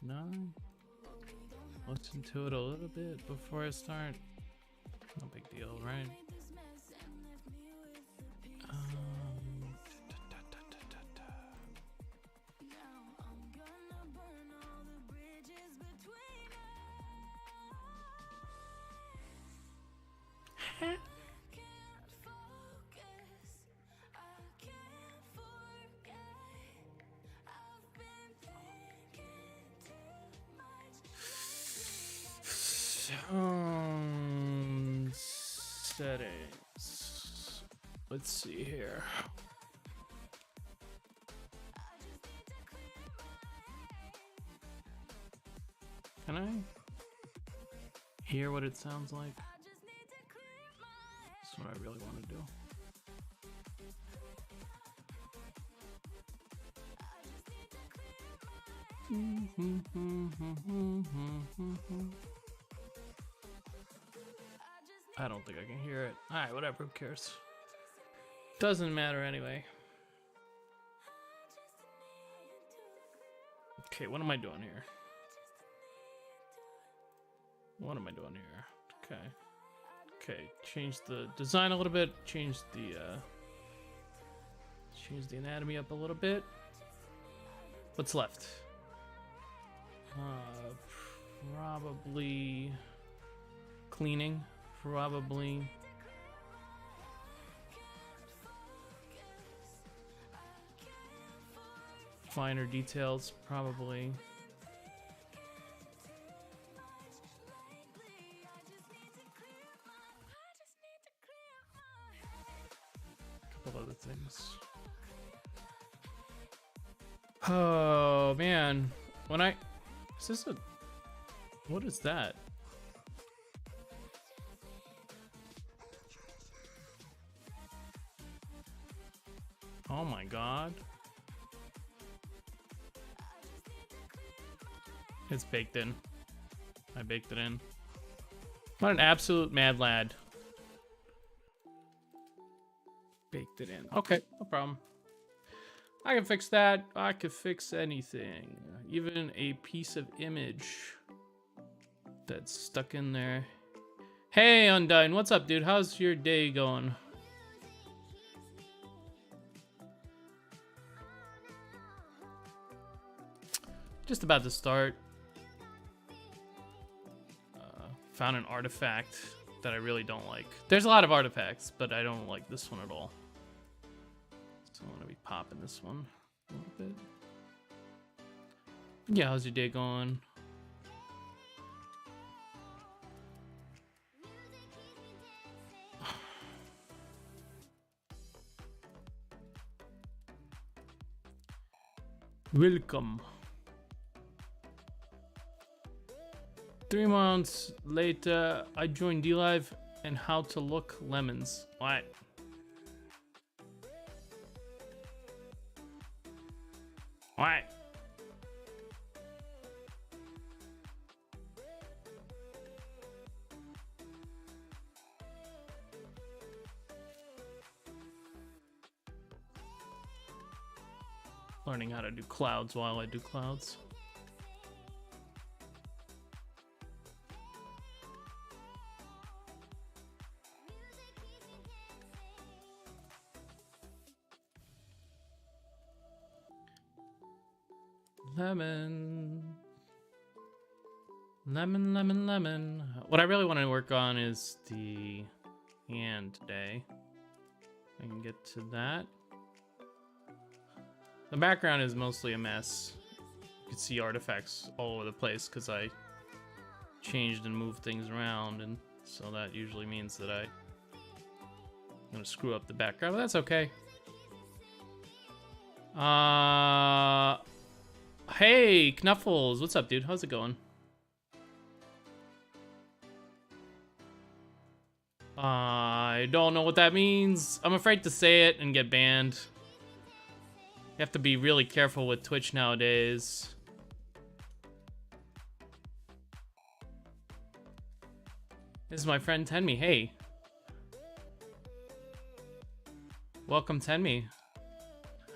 No? Listen to it a little bit before I start. No big deal, right? Settings. Let's see here. Can I hear what it sounds like? That's what I really want to do. I don't think I can hear it. Alright, whatever, who cares? Doesn't matter anyway. Okay, what am I doing here? What am I doing here? Okay. Okay, change the design a little bit, change the anatomy up a little bit. What's left? Probably cleaning. Probably finer details. Probably a couple other things. Oh man, when I is this a what is that? Oh my god. It's baked in. I baked it in. What an absolute mad lad. Baked it in. Okay, no problem. I can fix that. I could fix anything. Even a piece of image that's stuck in there. Hey, Undyne, what's up, dude? How's your day going? Just about to start. Found an artifact that I really don't like. There's a lot of artifacts, but I don't like this one at all. So I'm gonna be popping this one a little bit. Yeah, how's your day going? Welcome. 3 months later, I joined DLive and How to Look Lemons. What? What? Learning how to do clouds while I do clouds. Lemon. Lemon, lemon, lemon. What I really want to work on is the hand today. I can get to that. The background is mostly a mess. You can see artifacts all over the place because I changed and moved things around, and so that usually means that I'm gonna screw up the background, but that's okay. Hey, Knuffles, what's up, dude? How's it going? I don't know what that means. I'm afraid to say it and get banned. You have to be really careful with Twitch nowadays. This is my friend Tenmi. Hey. Welcome, Tenmi.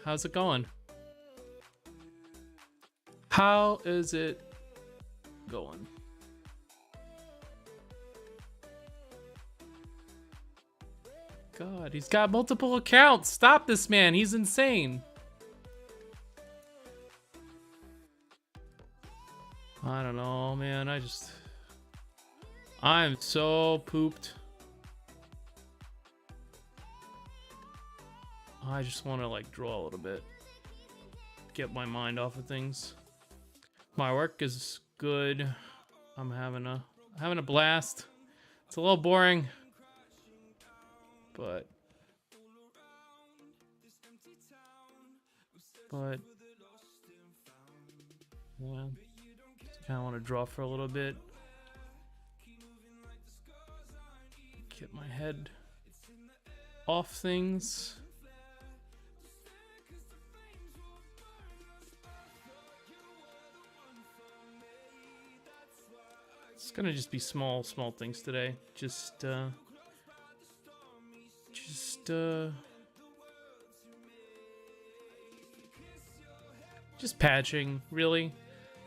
How's it going? How is it going. God, he's got multiple accounts. Stop this man. He's insane. I don't know, man. I'm so pooped. I just want to like draw a little bit. Get my mind off of things. My work is good. I'm having a blast. It's a little boring, but yeah, kind of want to draw for a little bit. Get my head off things. It's gonna just be small things today. Just patching, really.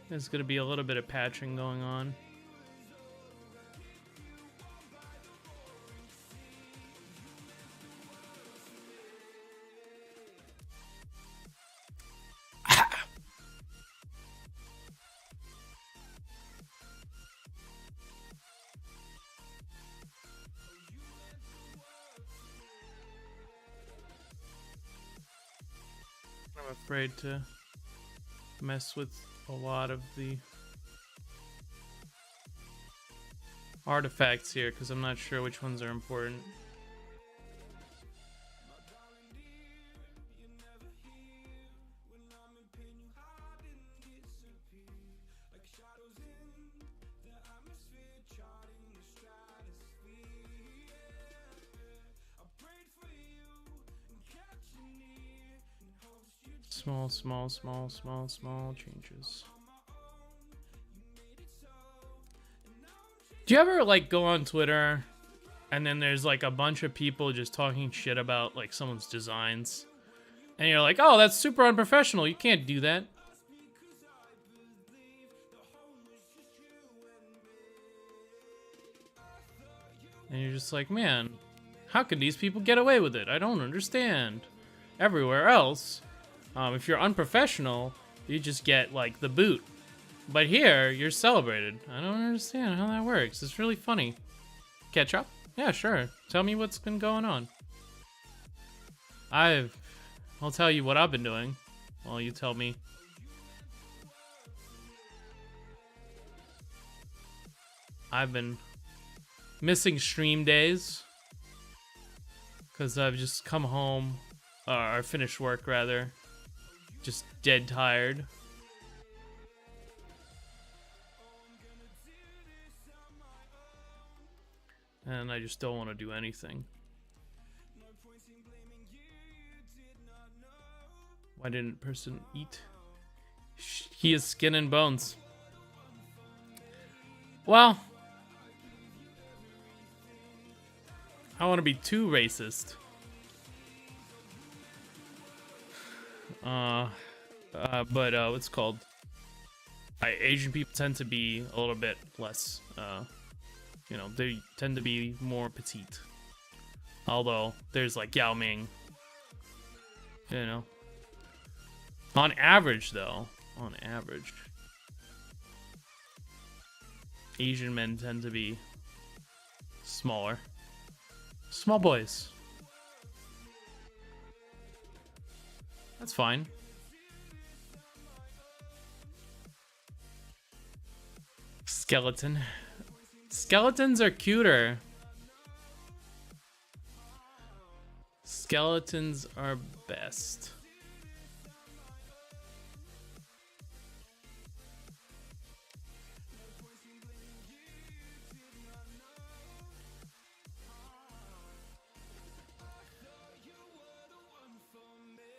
There's gonna be a little bit of patching going on. I'm afraid to mess with a lot of the artifacts here because I'm not sure which ones are important. Small changes. Do you ever like go on Twitter and then there's like a bunch of people just talking shit about like someone's designs and you're like, oh, that's super unprofessional, you can't do that. And you're just like, man, how can these people get away with it? I don't understand. Everywhere else, if you're unprofessional, you just get like the boot. But here, you're celebrated. I don't understand how that works. It's really funny. Catch up? Yeah, sure. Tell me what's been going on. I'll tell you what I've been doing while you tell me. I've been missing stream days because I've just come home, or finished work rather, just dead tired. And I just don't want to do anything. Why didn't person eat? He is skin and bones. Well, I want to be too racist. But what's it called? Asian people tend to be a little bit less, you know, they tend to be more petite. Although there's like Yao Ming, you know. On average, though, on average, Asian men tend to be smaller. Small boys. That's fine. Skeleton. Skeletons are cuter. Skeletons are best.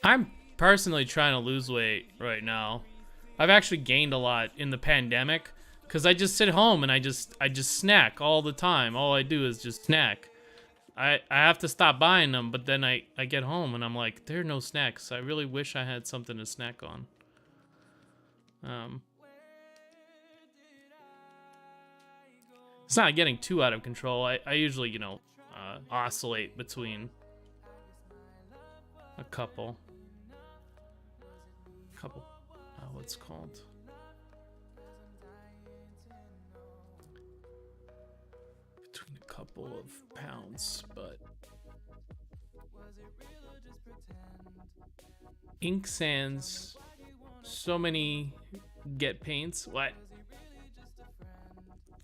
I'm personally trying to lose weight right now. I've actually gained a lot in the pandemic because I just sit home and I just snack all the time. All I do is just snack. I have to stop buying them, but then I get home and I'm like, there are no snacks. I really wish I had something to snack on. It's not getting too out of control. I usually, you know, oscillate between a couple, what's it called? Between a couple of pounds, but ink sands, so many get paints. What?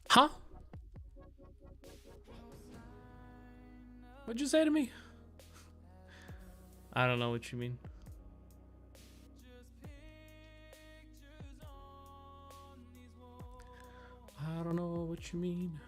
Huh? What'd you say to me? I don't know what you mean. I don't know what you mean.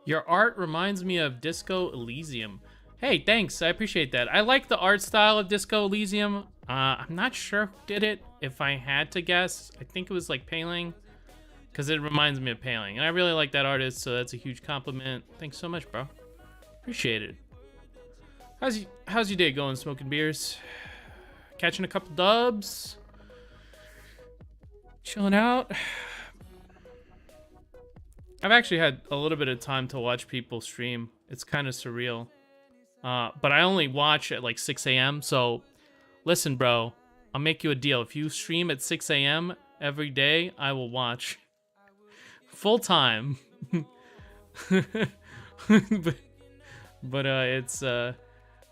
Your art reminds me of Disco Elysium. Hey, thanks. I appreciate that. I like the art style of Disco Elysium. I'm not sure who did it. If I had to guess, I think it was like Paling, because it reminds me of Paling. And I really like that artist, so that's a huge compliment. Thanks so much, bro. Appreciate it. How's your day going, smoking beers? Catching a couple dubs? Chilling out? I've actually had a little bit of time to watch people stream. It's kind of surreal. But I only watch at like 6 a.m. So listen, bro, I'll make you a deal. If you stream at 6 a.m. every day, I will watch full time. but it's a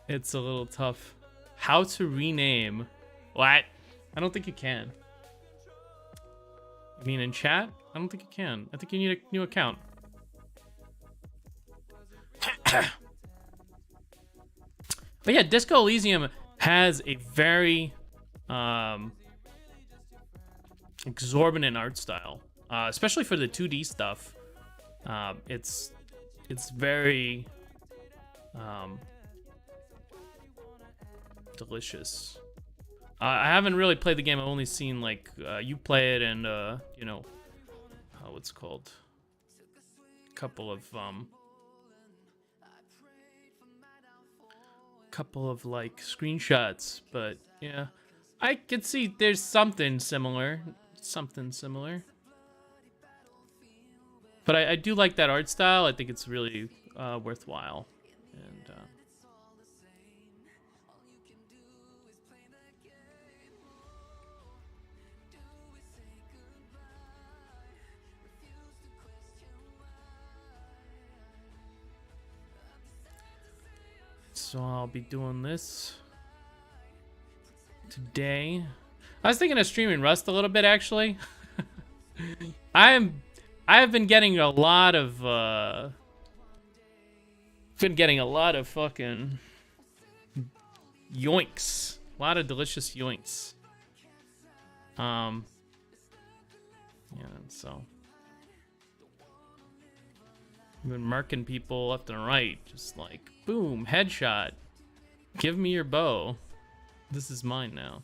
little tough. How to rename? What? I don't think you can. You mean in chat? I don't think you can. I think you need a new account. But yeah, Disco Elysium has a very exorbitant art style, especially for the 2D stuff. It's very delicious. I haven't really played the game. I've only seen like you play it and you know, what's it called? A couple of like screenshots, but yeah, I could see there's something similar. But I do like that art style. I think it's really worthwhile. And so I'll be doing this today. I was thinking of streaming Rust a little bit, actually. I have been getting a lot of fucking yoinks. A lot of delicious yoinks. Yeah, so I've been marking people left and right, just like boom, headshot. Give me your bow. This is mine now.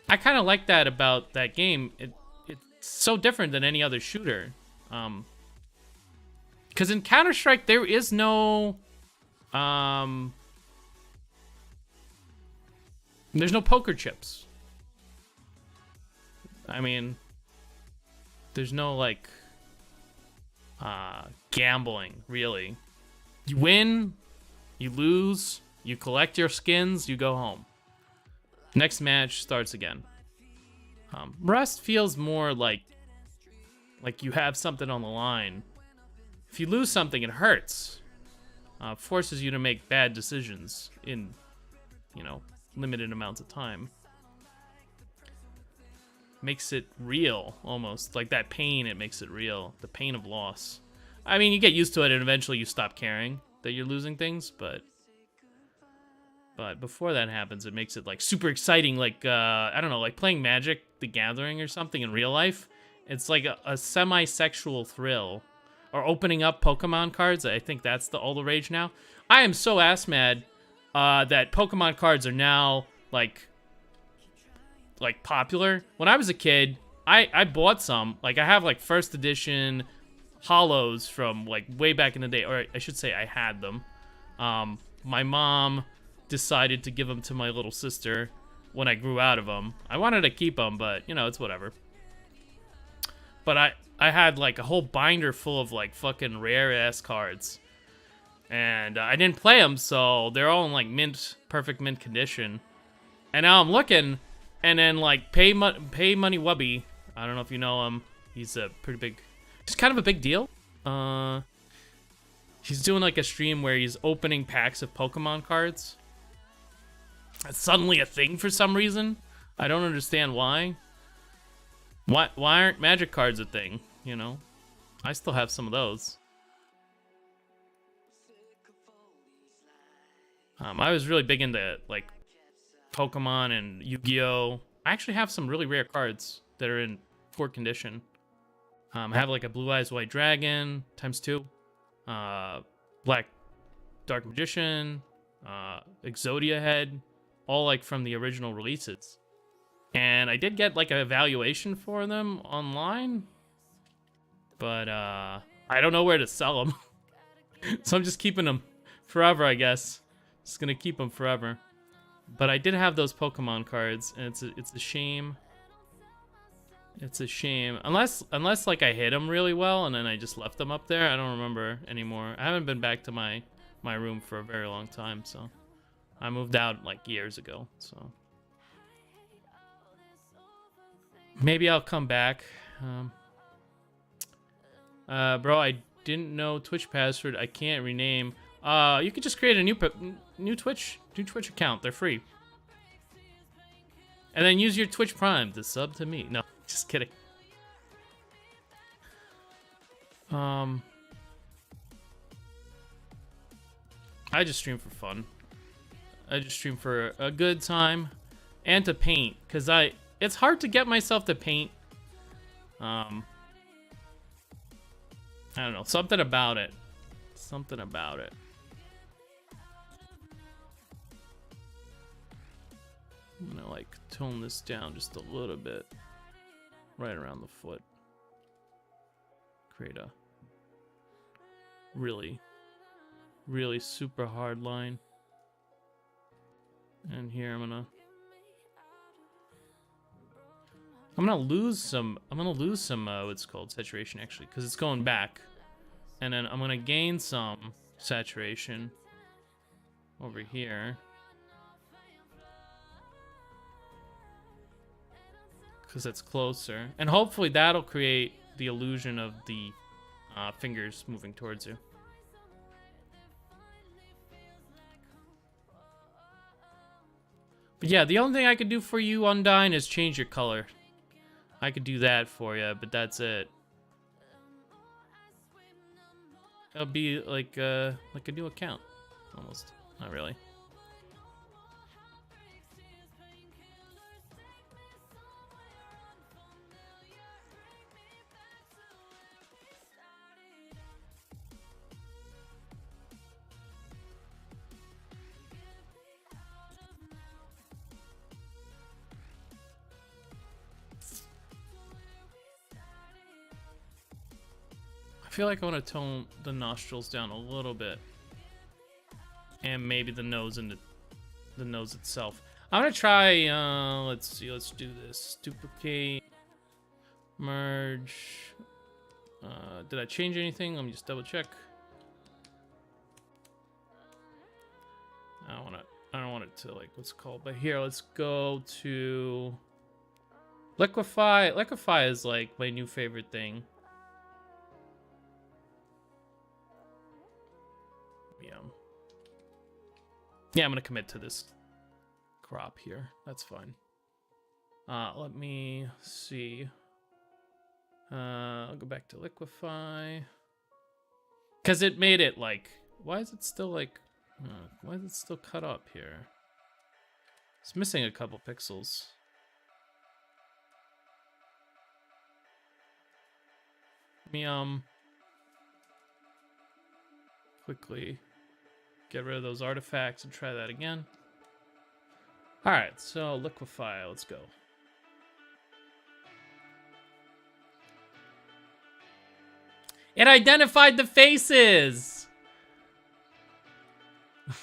I kind of like that about that game. It's so different than any other shooter. Because in Counter-Strike there is no there's no poker chips. I mean, there's no like gambling, really. You win, you lose, you collect your skins, you go home. Next match starts again. Rust feels more like you have something on the line. If you lose something, it hurts. Forces you to make bad decisions in, you know, limited amounts of time. Makes it real, almost. Like that pain, it makes it real. The pain of loss. I mean, you get used to it and eventually you stop caring that you're losing things, but before that happens, it makes it like super exciting, like I don't know, like playing Magic the Gathering or something in real life. It's like a semi-sexual thrill. Or opening up Pokemon cards. I think that's all the rage now. I am so ass mad that Pokemon cards are now like popular. When I was a kid, I bought some. Like I have like first edition hollows from like way back in the day, or I should say I had them. My mom decided to give them to my little sister when I grew out of them. I wanted to keep them, but you know, it's whatever. But I had like a whole binder full of like fucking rare ass cards, and I didn't play them, so they're all in like perfect mint condition. And now I'm looking, and then like Pay Money Wubby, I don't know if you know him. He's a pretty big, he's kind of a big deal. He's doing like a stream where he's opening packs of Pokemon cards. It's suddenly a thing for some reason. I don't understand why. Why aren't Magic cards a thing? You know, I still have some of those. I was really big into like Pokemon and Yu-Gi-Oh. I actually have some really rare cards that are in poor condition. I have like a Blue Eyes White Dragon ×2, Black Dark Magician, Exodia Head, all like from the original releases. And I did get like an evaluation for them online, but I don't know where to sell them. So I'm just keeping them forever, I guess. Just gonna keep them forever. But I did have those Pokemon cards, and it's a shame. It's a shame. Unless like I hit them really well and then I just left them up there. I don't remember anymore. I haven't been back to my room for a very long time, so I moved out like years ago, so maybe I'll come back. Bro, I didn't know Twitch password. I can't rename. You could just create a new Twitch account. They're free. And then use your Twitch Prime to sub to me. No, just kidding. I just stream for fun. I just stream for a good time and to paint, cause it's hard to get myself to paint. I don't know, something about it. Something about it. I'm gonna like tone this down just a little bit, right around the foot. Create a really super hard line. And here I'm gonna lose some what's called saturation, actually, because it's going back. And then I'm gonna gain some saturation over here, because it's closer, and hopefully that'll create the illusion of the fingers moving towards you. But yeah, the only thing I could do for you, Undyne, is change your color. I could do that for you, but that's it. It'll be like a new account, almost. Not really. I feel like I want to tone the nostrils down a little bit, and maybe the nose and the nose itself. I'm gonna try. Let's see. Let's do this. Duplicate, merge. Did I change anything? Let me just double check. I don't want it to like what's it called. But here, let's go to Liquify. Liquify is like my new favorite thing. Yeah, I'm gonna commit to this crop here. That's fine. Let me see. I'll go back to Liquify, because it made it like. Why is it still like? Why is it still cut up here? It's missing a couple pixels. Let me quickly get rid of those artifacts and try that again. Alright, so Liquify, let's go. It identified the faces!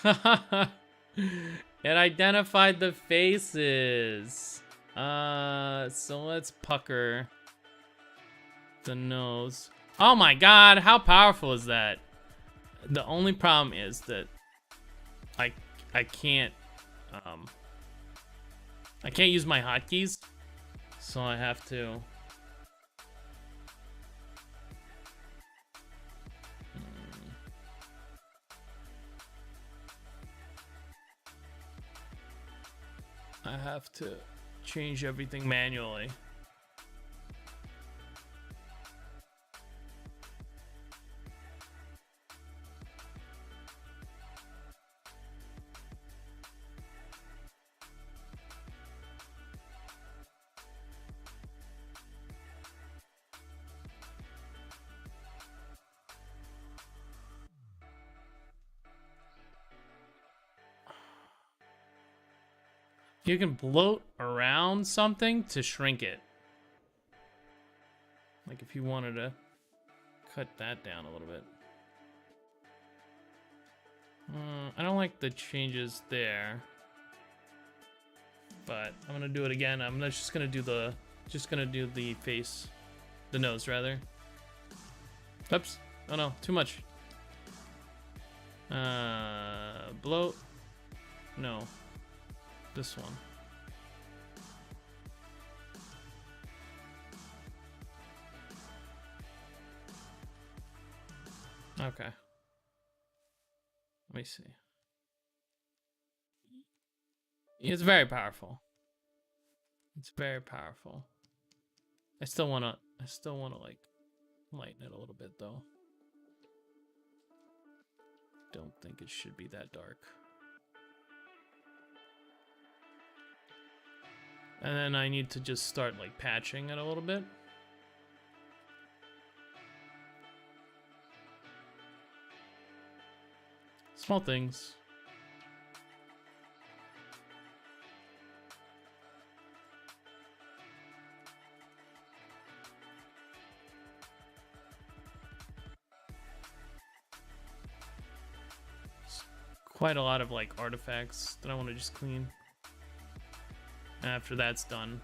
It identified the faces. So let's pucker the nose. Oh my god, how powerful is that? The only problem is that I can't use my hotkeys, so I have to change everything manually. You can bloat around something to shrink it. Like if you wanted to cut that down a little bit. I don't like the changes there. But I'm gonna do it again. I'm just gonna do the face. The nose rather. Oops. Oh no, too much. Bloat. No. This one. Okay. Let me see. It's very powerful. It's very powerful. I still wanna like lighten it a little bit though. Don't think it should be that dark. And then I need to just start like patching it a little bit. Small things. Quite a lot of like artifacts that I want to just clean. After that's done.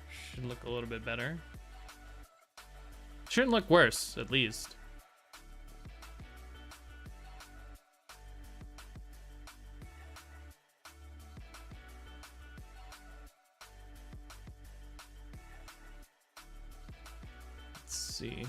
Should look a little bit better. Shouldn't look worse, at least. Let's see.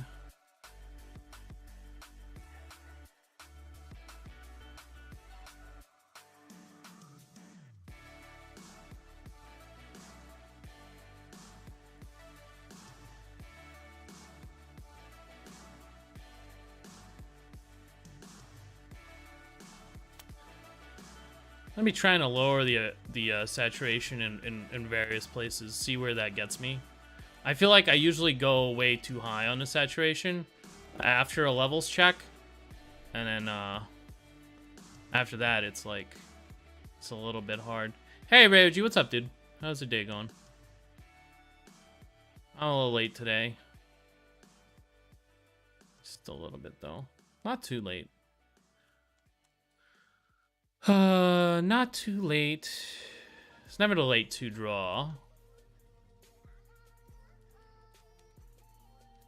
Let me try to lower the saturation in various places, see where that gets me. I feel like I usually go way too high on the saturation after a levels check, and then after that it's like it's a little bit hard. Hey Ryoji, what's up, dude? How's the day going? I'm a little late today. Just a little bit though. Not too late. Not too late. It's never too late to draw.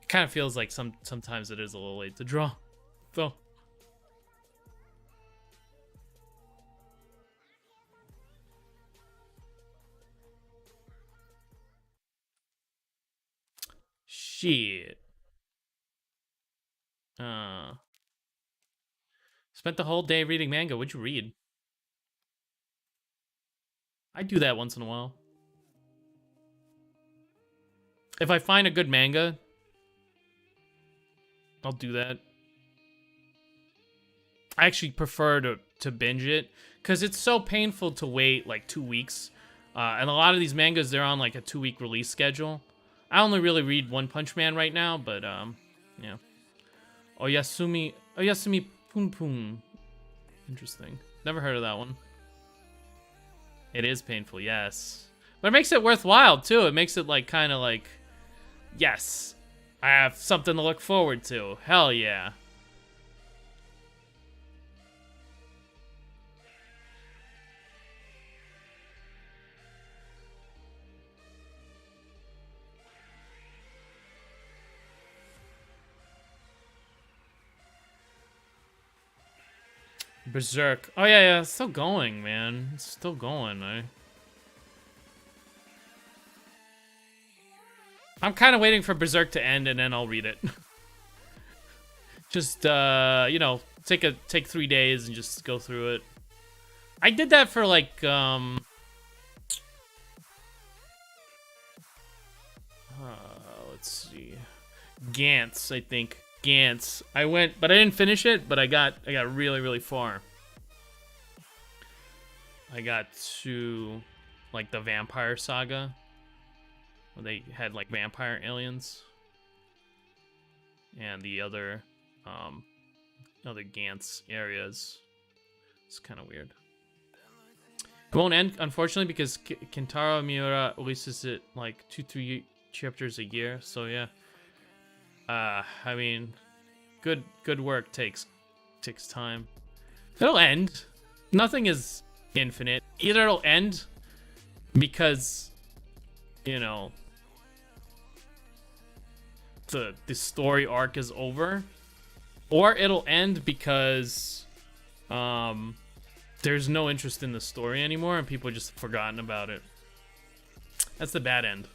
It kind of feels like sometimes it is a little late to draw, though. Shit. Spent the whole day reading manga. What'd you read? I do that once in a while. If I find a good manga, I'll do that. I actually prefer to binge it because it's so painful to wait like 2 weeks. And a lot of these mangas, they're on like a 2-week release schedule. I only really read One Punch Man right now, but yeah. Oyasumi Pun Pun. Interesting. Never heard of that one. It is painful, yes. But it makes it worthwhile, too. It makes it, like, kind of like, yes, I have something to look forward to. Hell yeah. Berserk. Oh, yeah, it's still going, man. It's still going. I'm kind of waiting for Berserk to end, and then I'll read it. Just, you know, take 3 days and just go through it. I did that for, like, let's see. Gantz, I think. Gantz. I went, but I didn't finish it, but I got really, really far. I got to, like, the Vampire Saga, where they had, like, vampire aliens. And the other Gantz areas. It's kind of weird. It won't end, unfortunately, because Kentaro Miura releases it, like, 2-3 chapters a year, so yeah. I mean, good work takes time. It'll end. Nothing is infinite. Either it'll end because, you know, the story arc is over, or it'll end because there's no interest in the story anymore and people just forgotten about it. That's the bad end.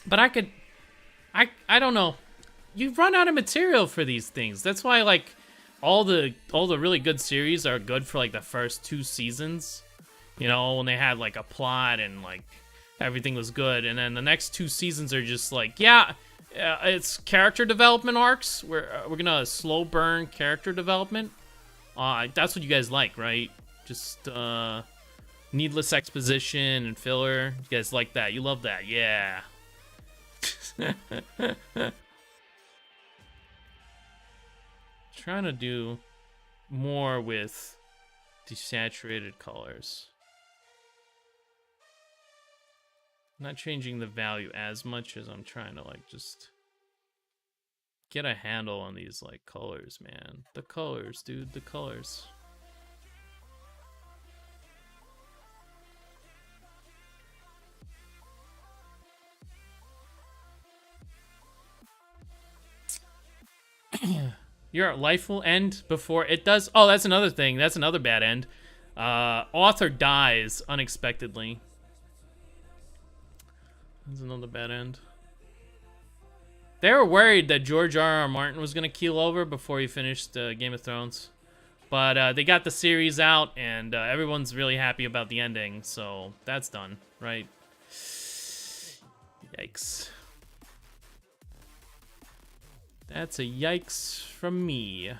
But I don't know. You run out of material for these things. That's why, like, all the really good series are good for, like, the first 2 seasons. You know, when they had, like, a plot and, like, everything was good. And then the next 2 seasons are just like, yeah, it's character development arcs. We're gonna slow burn character development. That's what you guys like, right? Just needless exposition and filler. You guys like that. You love that. Yeah. Trying to do more with desaturated colors. Not changing the value as much as I'm trying to, like, just get a handle on these, like, colors, man. The colors, dude, the colors. Your life will end before it does. Oh, that's another thing. That's another bad end. Author dies unexpectedly. That's another bad end. They were worried that George R.R. Martin was gonna keel over before he finished Game of Thrones, but they got the series out, and everyone's really happy about the ending. So that's done, right? Yikes. That's a yikes from me.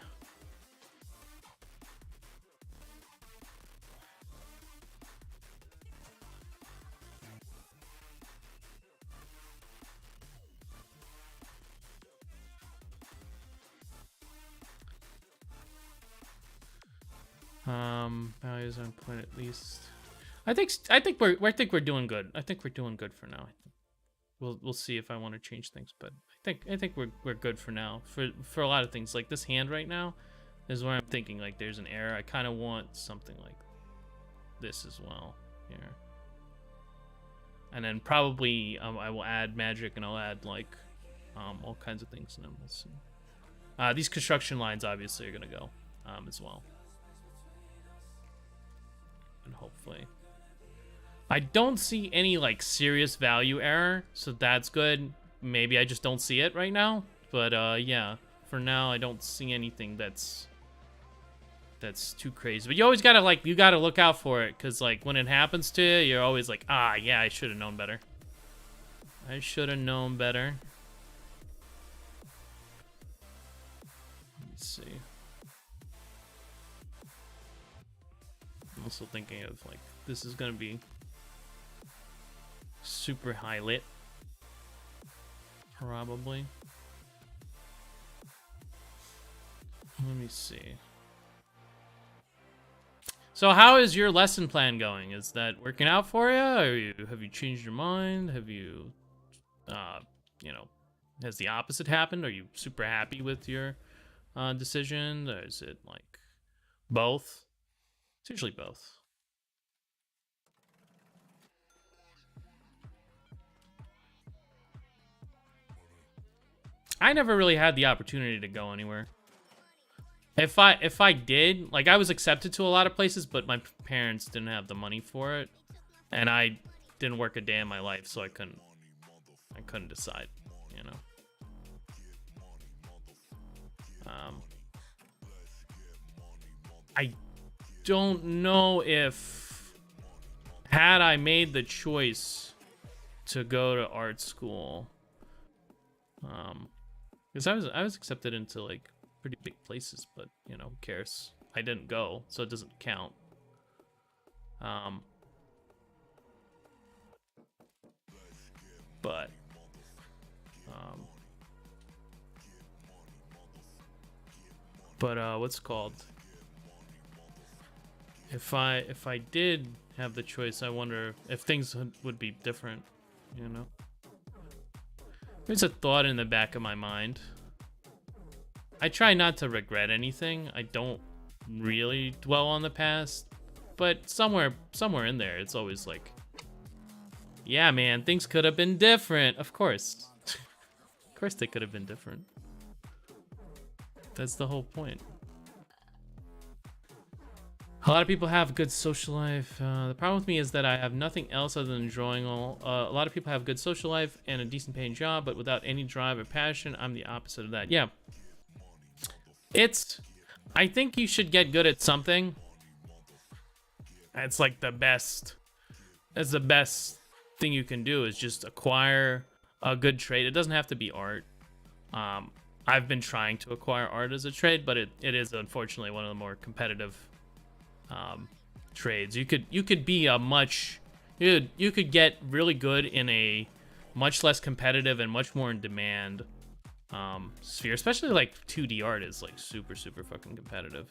Values on point at least. I think we're doing good. I think we're doing good for now. We'll see if I want to change things, but I think we're good for now. For a lot of things, like this hand right now is where I'm thinking, like, there's an error. I kind of want something like this as well here, and then probably I will add magic, and I'll add, like, all kinds of things, and then we'll see. These construction lines obviously are gonna go as well, and hopefully. I don't see any, like, serious value error, so that's good. Maybe I just don't see it right now, but yeah, for now I don't see anything that's too crazy. But you always gotta, like, you gotta look out for it, because, like, when it happens to you, you're always like, ah, yeah, I should have known better. I should have known better. Let's see. I'm also thinking of, like, this is gonna be super high lit, probably. Let me see. So how is your lesson plan going? Is that working out for you? Have you changed your mind? Have you, you know, has the opposite happened? Are you super happy with your decision? Or is it like both? It's usually both. I never really had the opportunity to go anywhere. If I did, like, I was accepted to a lot of places, but my parents didn't have the money for it, and I didn't work a day in my life, so I couldn't decide, you know. I don't know if had I made the choice to go to art school, because I was accepted into like pretty big places, but you know, who cares? I didn't go, so it doesn't count. But what's it called? If I did have the choice, I wonder if things would be different, you know? There's a thought in the back of my mind. I try not to regret anything. I don't really dwell on the past, but somewhere in there, it's always like, yeah, man, things could have been different. Of course. Of course they could have been different. That's the whole point. A lot of people have a good social life. The problem with me is that I have nothing else other than enjoying all. A lot of people have good social life and a decent paying job, but without any drive or passion. I'm the opposite of that. Yeah. I think you should get good at something. It's like the best. That's the best thing you can do is just acquire a good trade. It doesn't have to be art. I've been trying to acquire art as a trade, but it is unfortunately one of the more competitive trades. You could be a much you could get really good in a much less competitive and much more in demand sphere, especially like 2D art is like super fucking competitive.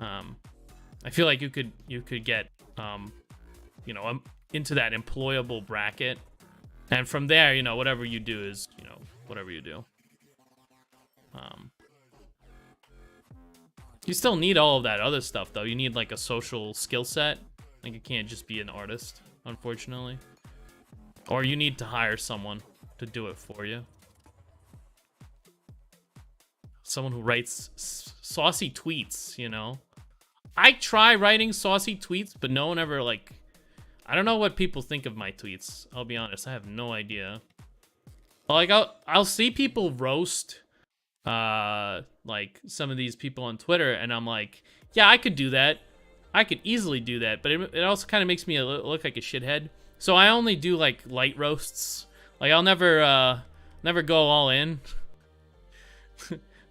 I feel like you could get you know, into that employable bracket, and from there, you know, whatever you do is, you know, whatever you do. You still need all of that other stuff, though. You need, like, a social skill set. Like, you can't just be an artist, unfortunately. Or you need to hire someone to do it for you. Someone who writes saucy tweets, you know? I try writing saucy tweets, but no one ever, like... I don't know what people think of my tweets. I'll be honest, I have no idea. Like, I'll see people roast... like some of these people on Twitter, and I'm like, yeah, I could do that. I could easily do that, but it also kind of makes me look like a shithead. So I only do like light roasts. Like I'll never go all in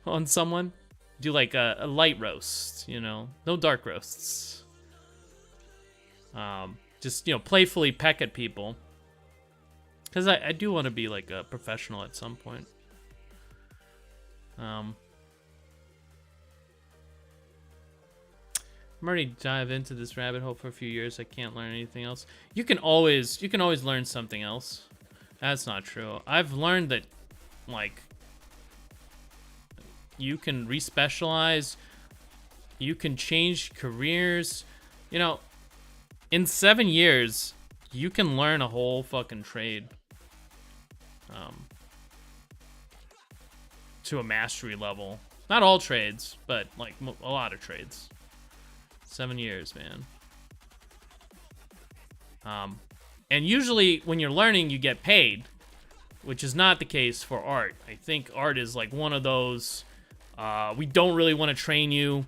on someone. Do like a light roast, you know, no dark roasts. Just, you know, playfully peck at people, because I do want to be like a professional at some point. I'm already dive into this rabbit hole for a few years. I can't learn anything else. You can always learn something else. That's not true. I've learned that, like, you can respecialize. You can change careers. You know, in 7 years, you can learn a whole fucking trade. To a mastery level. Not all trades, but like a lot of trades. 7 years, man. And usually when you're learning, you get paid, which is not the case for art. I think art is like one of those, we don't really want to train you.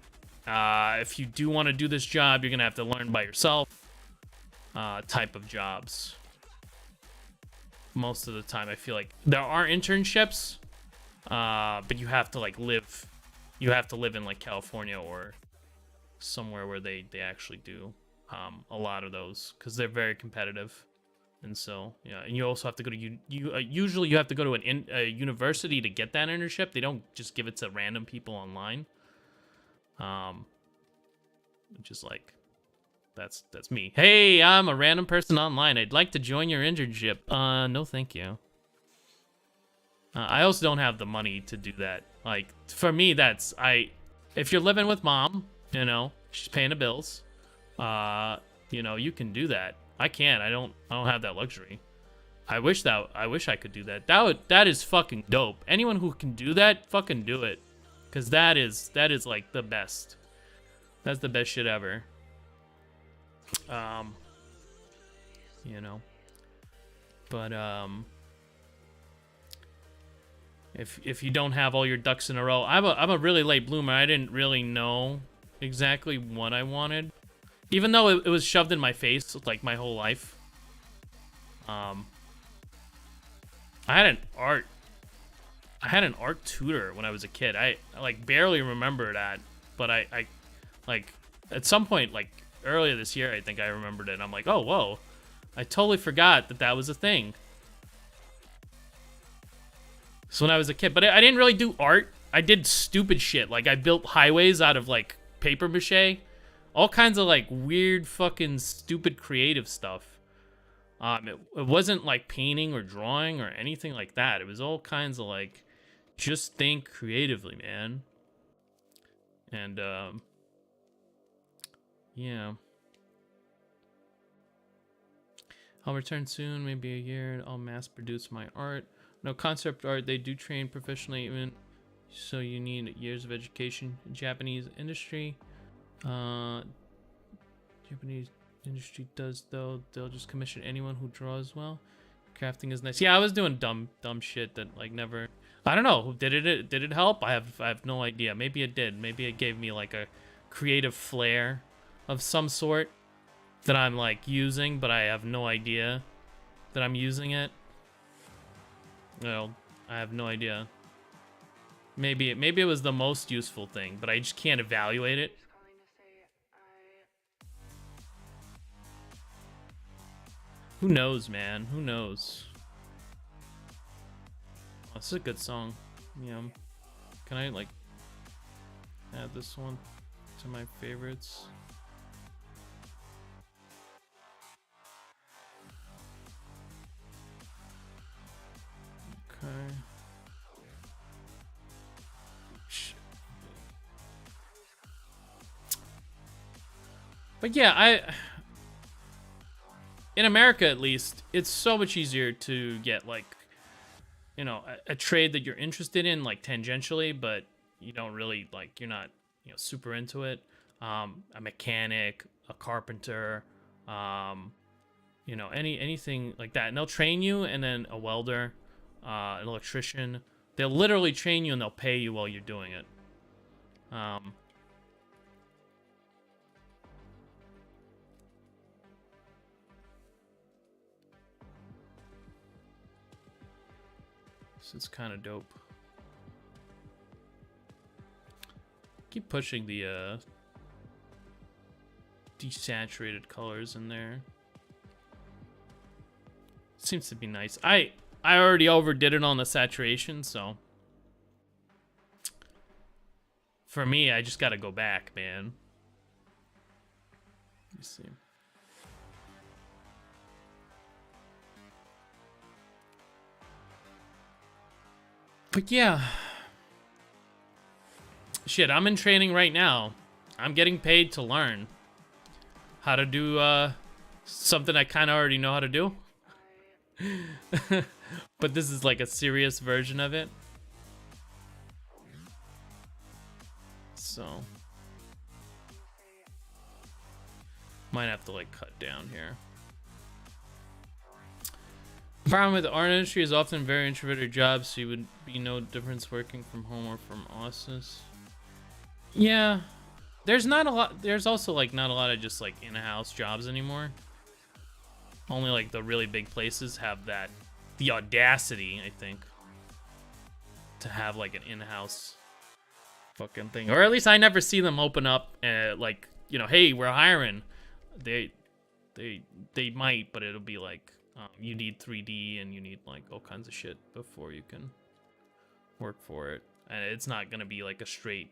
If you do want to do this job, you're going to have to learn by yourself type of jobs. Most of the time, I feel like there are internships, but you have to like live. You have to live in like California or somewhere where they actually do a lot of those, because they're very competitive. And so, yeah, and you also have to go to usually you have to go to a university to get that internship. They don't just give it to random people online. Which is like, that's me. Hey, I'm a random person online. I'd like to join your internship. No, thank you. I also don't have the money to do that. Like, for me, if you're living with mom, you know, she's paying the bills, you know, you can do that. I can't. I don't have that luxury. I wish I could do that. That is fucking dope. Anyone who can do that, fucking do it. Cause that is like the best. That's the best shit ever. You know. But if you don't have all your ducks in a row, I'm a really late bloomer. I didn't really know exactly what I wanted. Even though it was shoved in my face like my whole life. I had an art tutor when I was a kid. I like barely remember that, but I like at some point like earlier this year I think I remembered it. I'm like, oh whoa, I totally forgot that was a thing. So when I was a kid, but I didn't really do art. I did stupid shit. Like I built highways out of like paper mache. All kinds of like weird fucking stupid creative stuff. It wasn't like painting or drawing or anything like that. It was all kinds of like, just think creatively, man. And yeah. I'll return soon, maybe a year. I'll mass produce my art. No, concept art, they do train professionally even, so you need years of education in Japanese industry. Japanese industry does though. They'll just commission anyone who draws well. Crafting is nice. Yeah, I was doing dumb shit that like never. I don't know. Did it help? I have no idea. Maybe it did. Maybe it gave me like a creative flair of some sort that I'm like using, but I have no idea that I'm using it. Well, I have no idea. Maybe it was the most useful thing, but I just can't evaluate it. Who knows, man? Who knows? Oh, this is a good song. Yeah. Can I like add this one to my favorites? Okay. But yeah, in America at least, it's so much easier to get like, you know, a trade that you're interested in like tangentially, but you don't really like, you're not, you know, super into it. A mechanic, a carpenter, you know, anything like that. And they'll train you, and then a welder, an electrician. They'll literally train you and they'll pay you while you're doing it. So it's kind of dope. Keep pushing the desaturated colors in there. Seems to be nice. I already overdid it on the saturation, so for me, I just gotta go back, man. Let me see. But yeah. Shit, I'm in training right now. I'm getting paid to learn how to do something I kind of already know how to do. But this is like a serious version of it. So might have to like cut down here. The problem with the art industry is often very introverted jobs, so you would be no difference working from home or from office. Yeah, there's not a lot. There's also like not a lot of just like in-house jobs anymore. Only like the really big places have that, the audacity, I think, to have like an in-house fucking thing. Or at least I never see them open up like, you know, hey, we're hiring. They might, but it'll be like You need 3D and you need like all kinds of shit before you can work for it. And it's not gonna be like a straight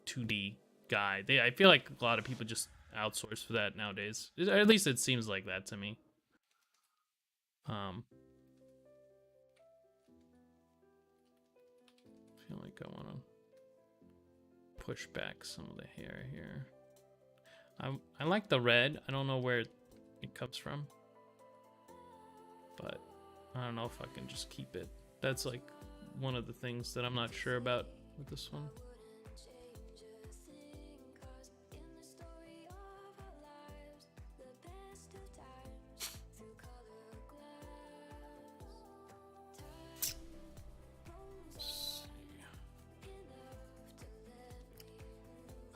2D guy. I feel like a lot of people just outsource for that nowadays. At least it seems like that to me. I feel like I want to push back some of the hair here. I like the red. I don't know where it comes from, but I don't know if I can just keep it. That's like one of the things that I'm not sure about with this one.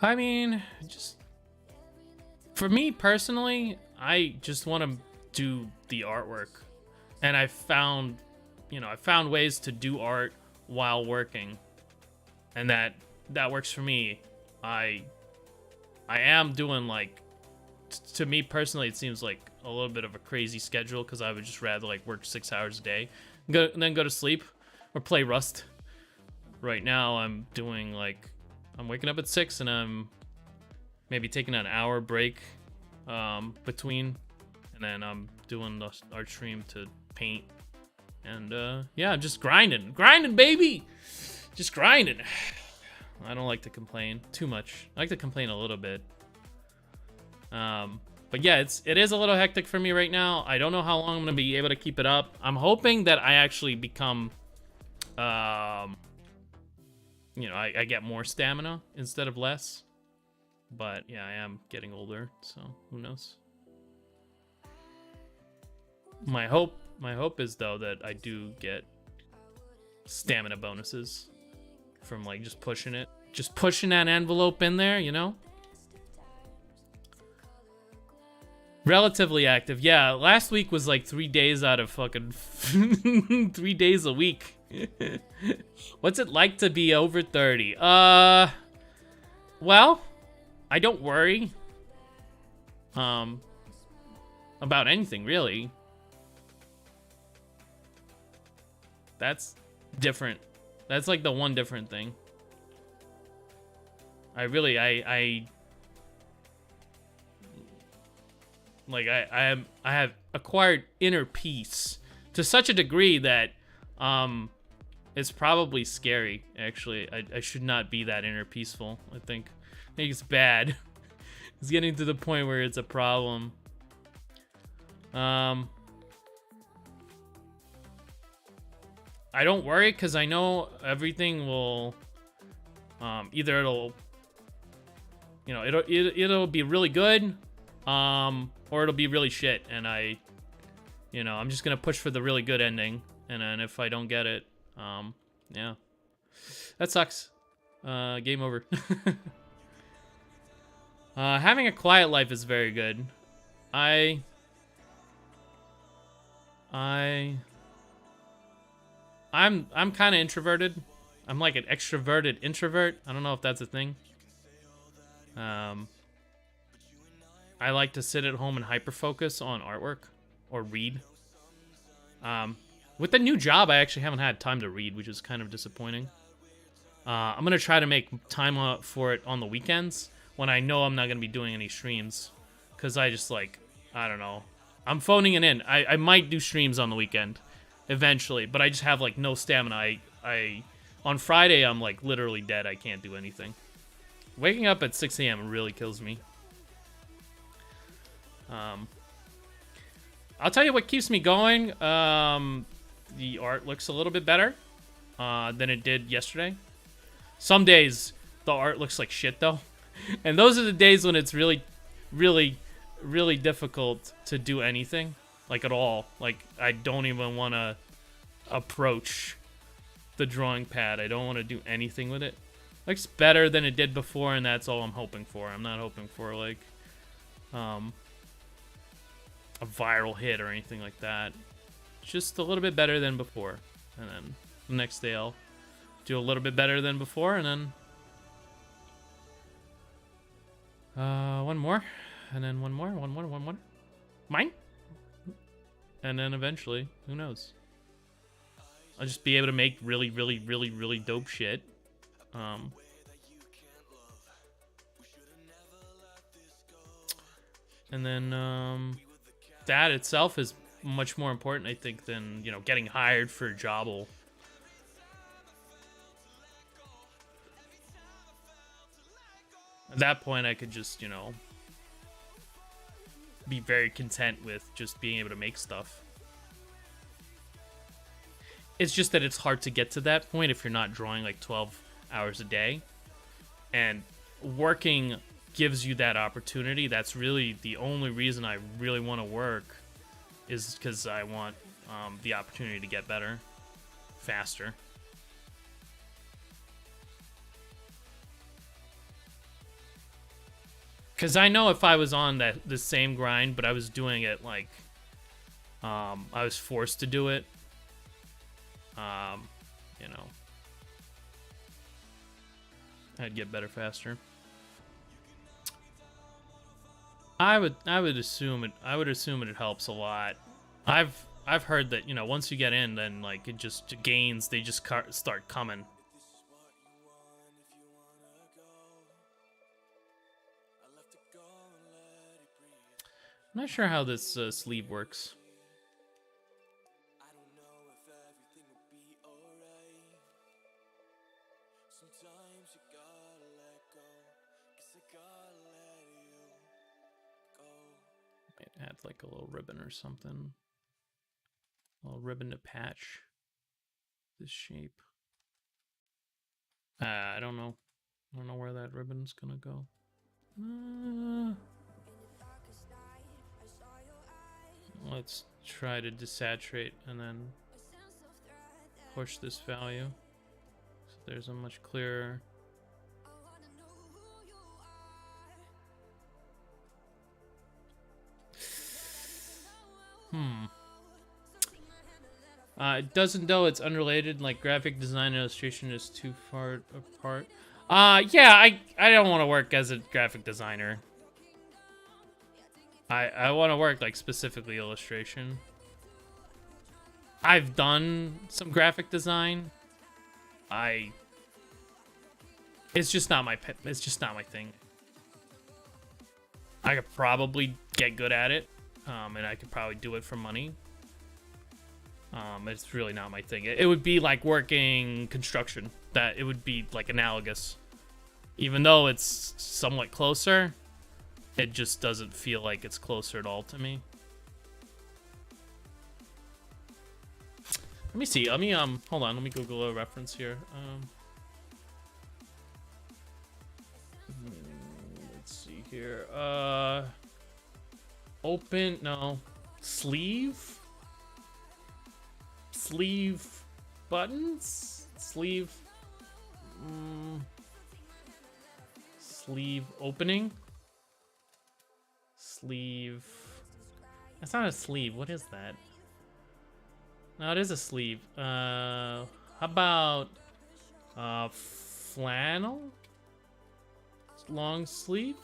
I mean, just for me personally, I just want to do the artwork, and I found ways to do art while working, and that works for me. I am doing like, to me personally, it seems like a little bit of a crazy schedule because I would just rather like work 6 hours a day, and then go to sleep or play Rust. Right now, I'm doing like, I'm waking up at 6 and I'm maybe taking an hour break between, and then I'm doing the art stream to paint, and yeah, I'm just grinding, baby, just grinding. I don't like to complain too much. I like to complain a little bit, but yeah, it is a little hectic for me right now. I don't know how long I'm gonna be able to keep it up. I'm hoping that I actually become I get more stamina instead of less. But yeah, I am getting older, so who knows. My hope is though that I do get stamina bonuses from like just pushing that envelope in there, you know? Relatively active. Yeah, last week was like 3 days out of fucking 3 days a week. What's it like to be over 30? Well, I don't worry about anything really. That's different. That's like the one different thing. I have acquired inner peace to such a degree that it's probably scary, actually. I should not be that inner peaceful, I think it's bad. It's getting to the point where it's a problem. I don't worry because I know everything will either it'll be really good or it'll be really shit, and I'm just gonna push for the really good ending, and then if I don't get it, yeah, that sucks. Game over. Having a quiet life is very good. I'm kind of introverted. I'm like an extroverted introvert. I don't know if that's a thing. I like to sit at home and hyper-focus on artwork or read. With the new job, I actually haven't had time to read, which is kind of disappointing. I'm going to try to make time for it on the weekends when I know I'm not going to be doing any streams. Because I just I don't know. I'm phoning it in. I might do streams on the weekend eventually, but I just have like no stamina. On Friday, I'm like literally dead. I can't do anything. Waking up at 6 a.m. really kills me. I'll tell you what keeps me going. The art looks a little bit better than it did yesterday. Some days the art looks like shit though, and those are the days when it's really, really, really difficult to do anything, like at all. Like I don't even want to approach the drawing pad. I don't want to do anything with it. Looks better than it did before, and that's all I'm hoping for. I'm not hoping for like a viral hit or anything like that. Just a little bit better than before, and then the next day I'll do a little bit better than before, and then one more, and then one more. Mine? And then eventually, who knows? I'll just be able to make really, really, really, really dope shit. And then that itself is much more important, I think, than, you know, getting hired for a job. At that point, I could just, you know, be very content with just being able to make stuff. It's just that it's hard to get to that point if you're not drawing like 12 hours a day. And working gives you that opportunity. That's really the only reason I really want to work, is because I want the opportunity to get better faster. Because I know if I was on the same grind, but I was doing it like I was forced to do it, you know, I'd get better faster. I would assume it helps a lot. I've heard that, you know, once you get in, then like it just gains, they just start coming. I'm not sure how this sleeve works. Might add like a little ribbon or something. A little ribbon to patch this shape. I don't know. I don't know where that ribbon's gonna go. Let's try to desaturate and then push this value so there's a much clearer. It doesn't, though. It's unrelated. Like graphic design and illustration is too far apart. Yeah, I don't want to work as a graphic designer. I want to work like specifically illustration. I've done some graphic design. It's just not my thing. I could probably get good at it, and I could probably do it for money. It's really not my thing. It would be like working construction. That it would be like analogous, even though it's somewhat closer. It just doesn't feel like it's closer at all to me. Let me see. Let me hold on. Let me Google a reference here. Let's see here. Open, no, sleeve buttons, sleeve opening, sleeve. That's not a sleeve. What is that? No, it is a sleeve. How about flannel? Long sleeve?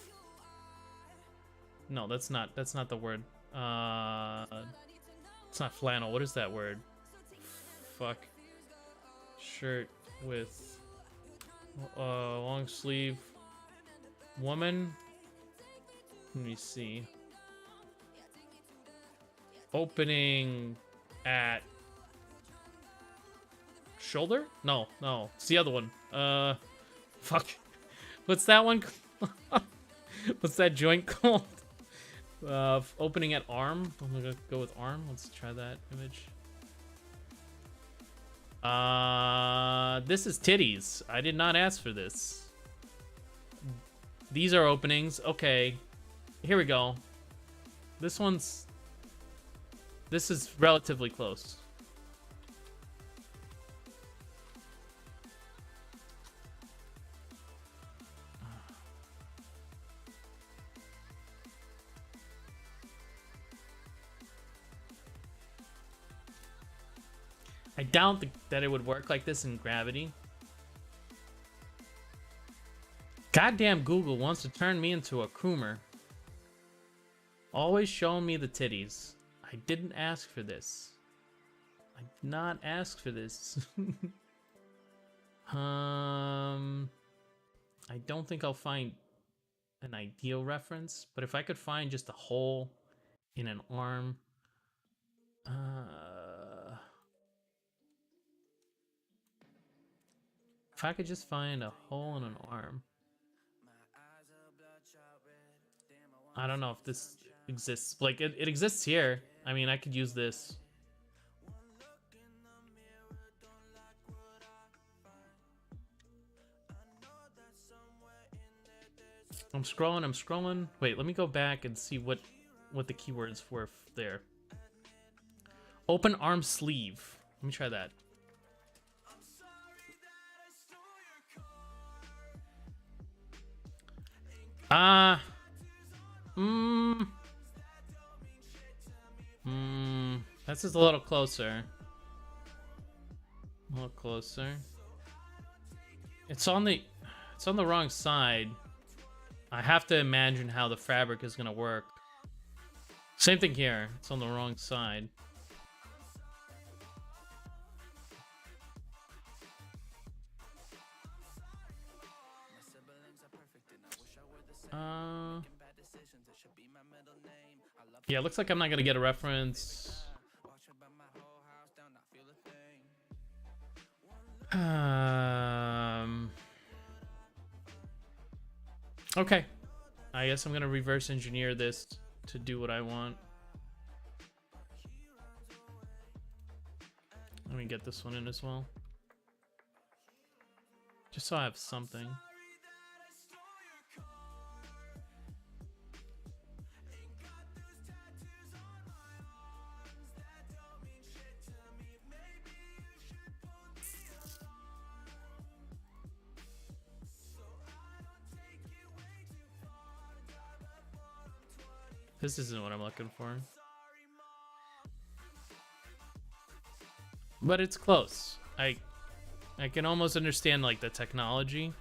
No, that's not the word. It's not flannel. What is that word? Fuck. Shirt with long sleeve. Woman. Let me see. Opening at shoulder? No, it's the other one. Fuck. What's that one? What's that joint called? Opening at arm. I'm gonna go with arm. Let's try that image. This is titties. I did not ask for this. These are openings. Okay. Here we go. This is relatively close. I doubt that it would work like this in Gravity. Goddamn Google wants to turn me into a Coomer. Always showing me the titties. I I didn't ask for this. I did not ask for this. I don't think I'll find an ideal reference, but if I could find just a hole in an arm, if I could just find a hole in an arm. I don't know if this exists. Like, it exists here. I mean, I could use this. I'm scrolling. Wait, let me go back and see what the keywords were there. Open arm sleeve. Let me try that. That's just a little closer. A little closer. It's on the wrong side. I have to imagine how the fabric is gonna work. Same thing here. It's on the wrong side. Yeah, looks like I'm not gonna get a reference. Okay. I guess I'm gonna reverse engineer this to do what I want. Let me get this one in as well. Just so I have something. This isn't what I'm looking for. But it's close. I can almost understand like the technology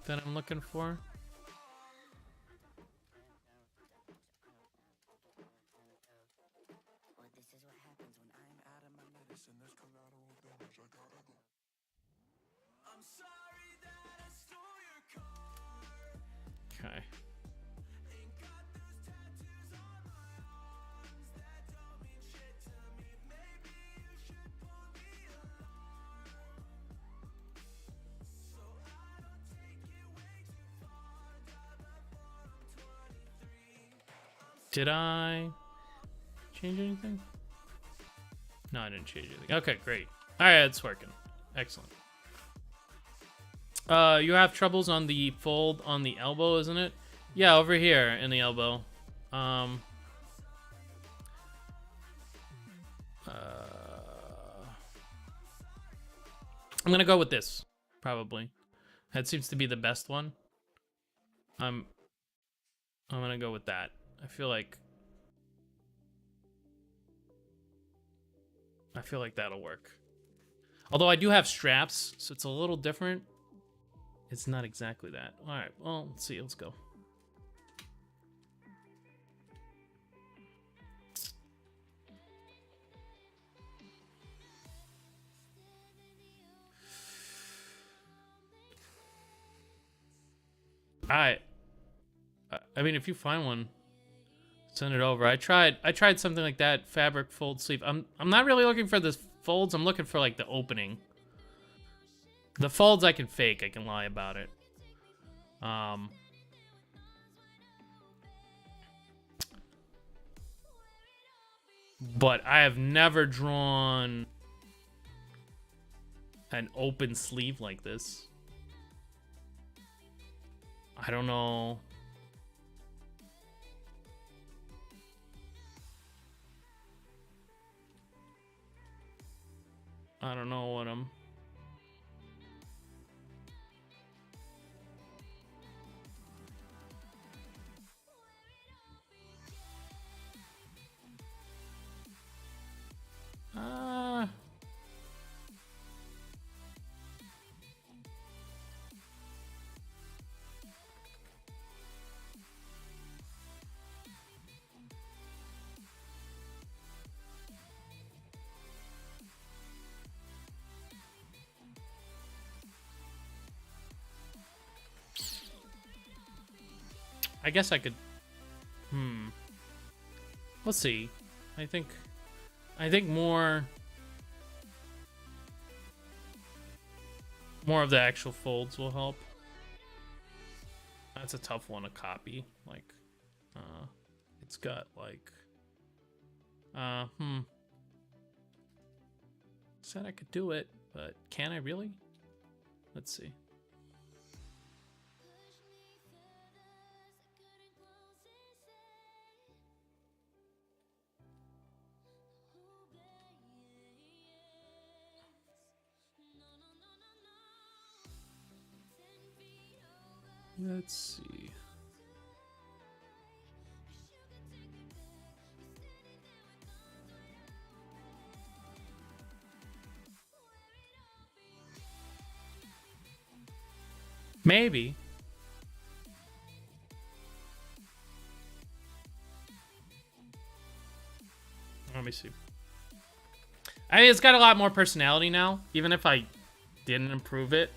that I'm looking for. Okay. Did I change anything? No, I didn't change anything. Okay, great. All right, it's working. Excellent. You have troubles on the fold on the elbow, isn't it? Yeah, over here in the elbow. I'm gonna go with this, probably. That seems to be the best one. I'm gonna go with that. I feel like that'll work. Although I do have straps, so it's a little different. It's not exactly that. All right, well, let's see. Let's go. I mean, if you find one, send it over. I tried something like that, fabric fold sleeve. I'm not really looking for the folds. I'm looking for like the opening. The folds I can fake. I can lie about it. But I have never drawn an open sleeve like this. I don't know. I don't know what I'm... I guess I could. Let's see. I think more of the actual folds will help. That's a tough one to copy. Like, it's got like, said I could do it, but can I really? Let's see. Let's see. Maybe. Let me see. I mean, it's got a lot more personality now. Even if I didn't improve it,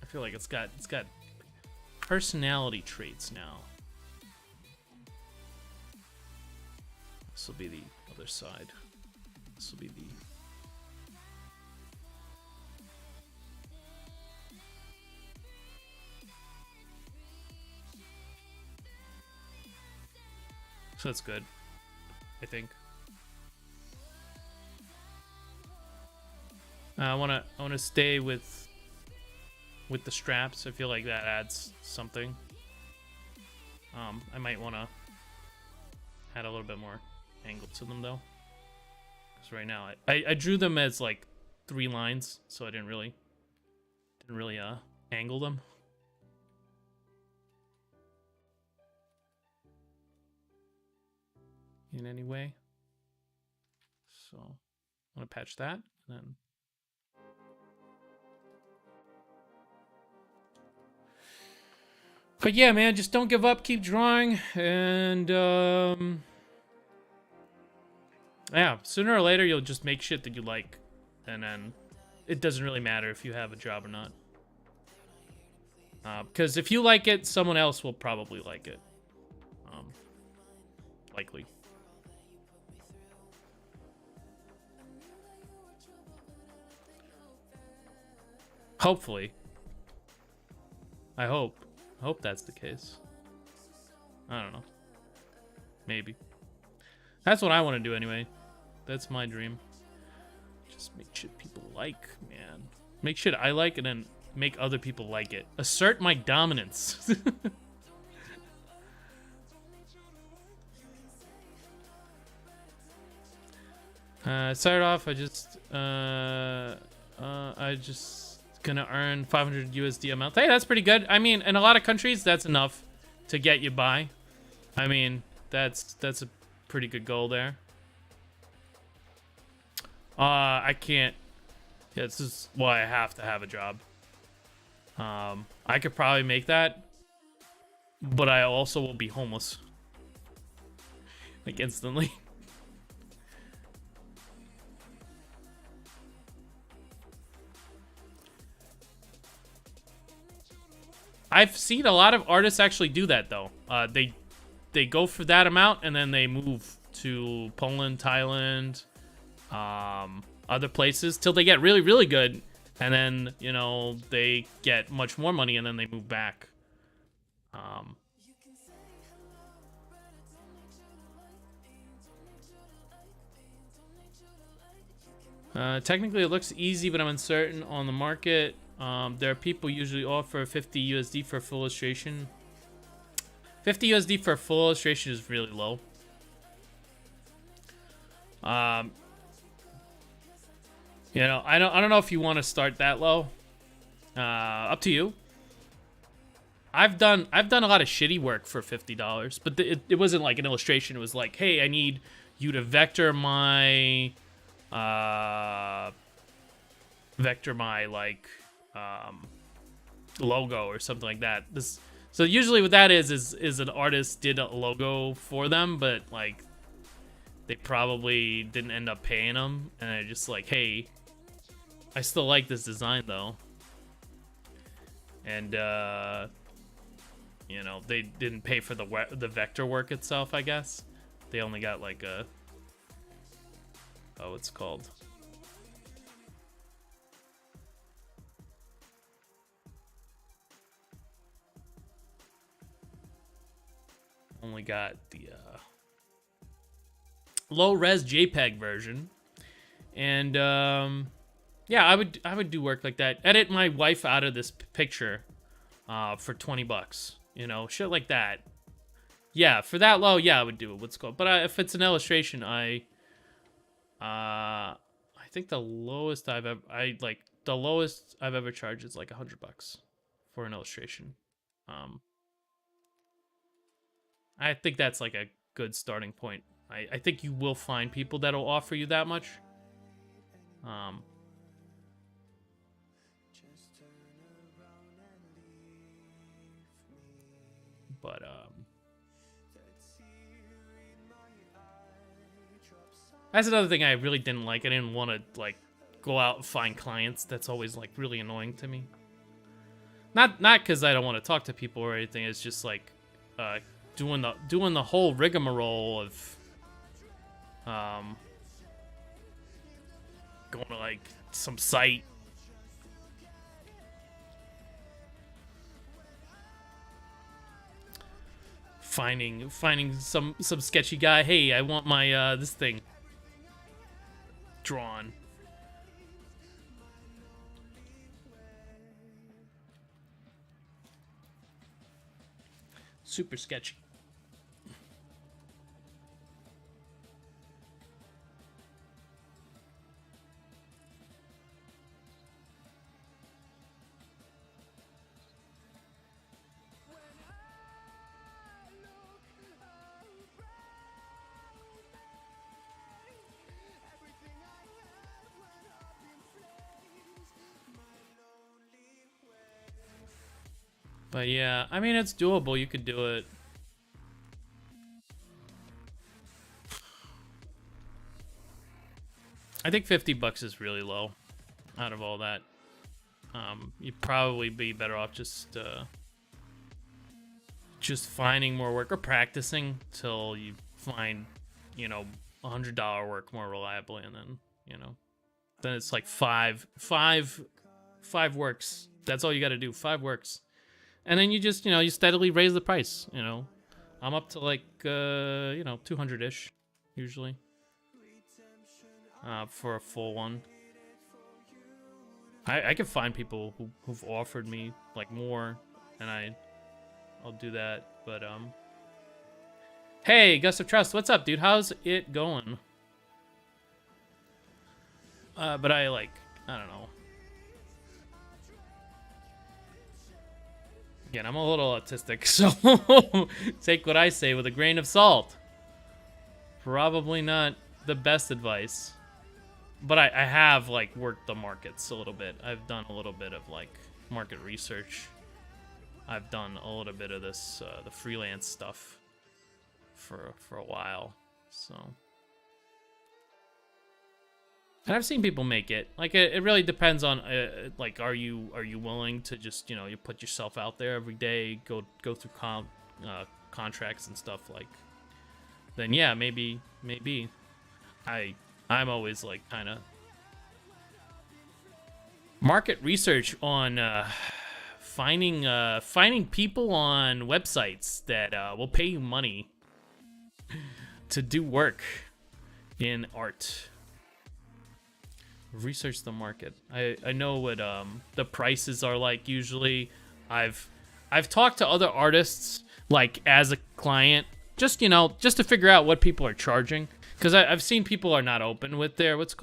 I feel like it's got personality traits now. This will be the other side. This will be the... So that's good, I think. I wanna stay with the straps. I feel like that adds something. I might wanna add a little bit more angle to them though, because right now I drew them as like 3 lines, so I didn't really angle them. In any way. So I'm gonna patch that, and then but yeah, man, just don't give up, keep drawing, and yeah, sooner or later you'll just make shit that you like, and then it doesn't really matter if you have a job or not. Because if you like it, someone else will probably like it. Likely. Hopefully. I hope that's the case. I don't know. Maybe. That's what I want to do anyway. That's my dream. Just make shit people like, man. Make shit I like and then make other people like it. Assert my dominance. Started off, I just gonna earn 500 USD a month. Hey, that's pretty good. I mean, in a lot of countries, that's enough to get you by. I mean, that's a pretty good goal there. I can't. Yeah, this is why I have to have a job. I could probably make that, but I also will be homeless. Like, instantly. I've seen a lot of artists actually do that, though. They go for that amount, and then they move to Poland, Thailand, other places, till they get really, really good. And then, you know, they get much more money, and then they move back. Technically, it looks easy, but I'm uncertain on the market. There are people usually offer 50 USD for a full illustration. 50 USD for a full illustration is really low. You know, I don't know if you want to start that low. Up to you. I've done a lot of shitty work for $50, but it wasn't like an illustration. It was like, hey, I need you to vector my like logo or something like that. So usually what that is an artist did a logo for them, but like they probably didn't end up paying them, and they're just like, hey, I still like this design though, and You know, they didn't pay for the vector work itself, I guess. They only got like a... Oh, it's called... Only got the low-res JPEG version. And yeah, I would do work like that. Edit my wife out of this picture for $20. You know, shit like that. Yeah, for that low, yeah, I would do it. What's called? But if it's an illustration, I think the lowest I've ever charged is like $100 for an illustration. I think that's like a good starting point. I think you will find people that'll offer you that much. But that's another thing I really didn't like. I didn't want to like go out and find clients. That's always like really annoying to me. Not because I don't want to talk to people or anything. It's just like doing the whole rigmarole of going to like some site, finding some sketchy guy. Hey, I want my this thing drawn. Super sketchy. But yeah, I mean, it's doable. You could do it. I think $50 is really low out of all that. You'd probably be better off just finding more work or practicing till you find, you know, $100 work more reliably, and then, you know, then it's like five works. That's all you got to do. 5 works. And then you just, you know, you steadily raise the price, you know. I'm up to like, you know, 200-ish, usually. For a full one. I can find people who've offered me, like, more, and I'll do that, but, Hey, Gust of Trust, what's up, dude? How's it going? But I don't know. Again, I'm a little autistic, so take what I say with a grain of salt. Probably not the best advice. But I have, like, worked the markets a little bit. I've done a little bit of, like, market research. I've done a little bit of this, the freelance stuff for a while, so. And I've seen people make it. Like, it really depends on, like, are you willing to just, you know, you put yourself out there every day, go through contracts and stuff, like, then yeah, maybe. I'm always, like, kind of market research on finding people on websites that will pay you money to do work in art. Research the market. I know what the prices are like usually. I've talked to other artists, like, as a client, just, you know, just to figure out what people are charging. Because I've seen people are not open with their, with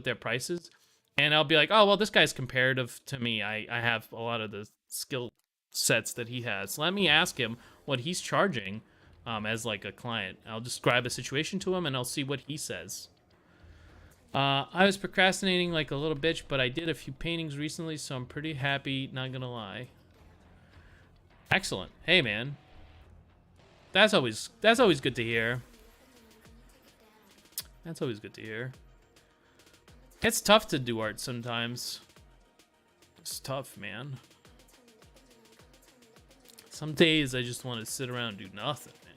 their prices. And I'll be like, oh, well, this guy's comparative to me. I have a lot of the skill sets that he has. Let me ask him what he's charging as, like, a client. I'll describe a situation to him, and I'll see what he says. I was procrastinating like a little bitch, but I did a few paintings recently, so I'm pretty happy, not gonna lie. Excellent. Hey, man. That's always good to hear. That's always good to hear. It's tough to do art sometimes. It's tough, man. Some days I just want to sit around and do nothing, man.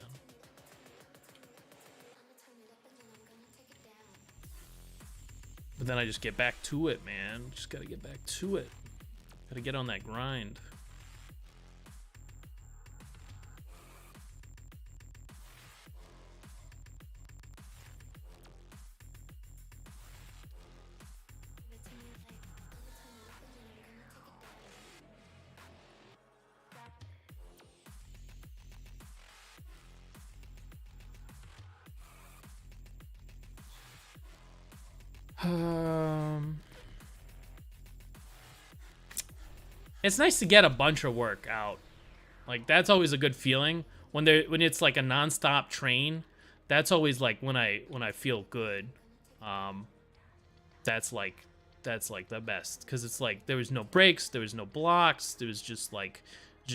But then I just get back to it, man. Just gotta get back to it. Gotta get on that grind. It's nice to get a bunch of work out. Like, that's always a good feeling when it's like a non-stop train. That's always like when I feel good. That's like the best, because it's like there was no breaks, there was no blocks, there was just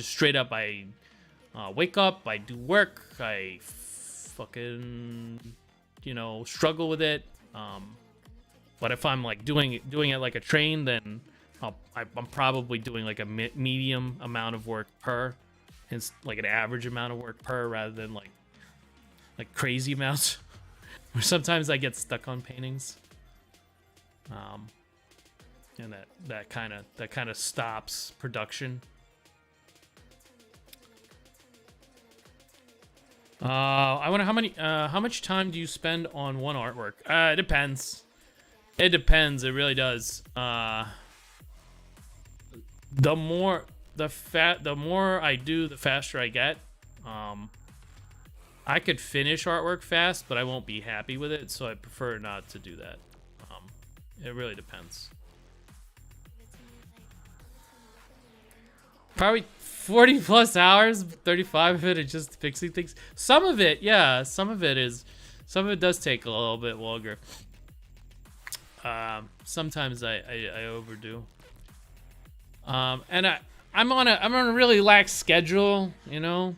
straight up. I wake up, I do work, I fucking struggle with it. But if I'm like doing it like a train, then I'm probably doing like a medium amount of work per, and like an average amount of work per, rather than like crazy amounts. Sometimes I get stuck on paintings, and that kind of stops production. I wonder how much time do you spend on one artwork? It depends. It depends. It really does. The more I do, the faster I get. I could finish artwork fast, but I won't be happy with it, so I prefer not to do that. It really depends. Probably 40 plus hours, 35 of it is just fixing things. Some of it, yeah, some of it does take a little bit longer. Sometimes I overdo. And I'm on a really lax schedule, you know.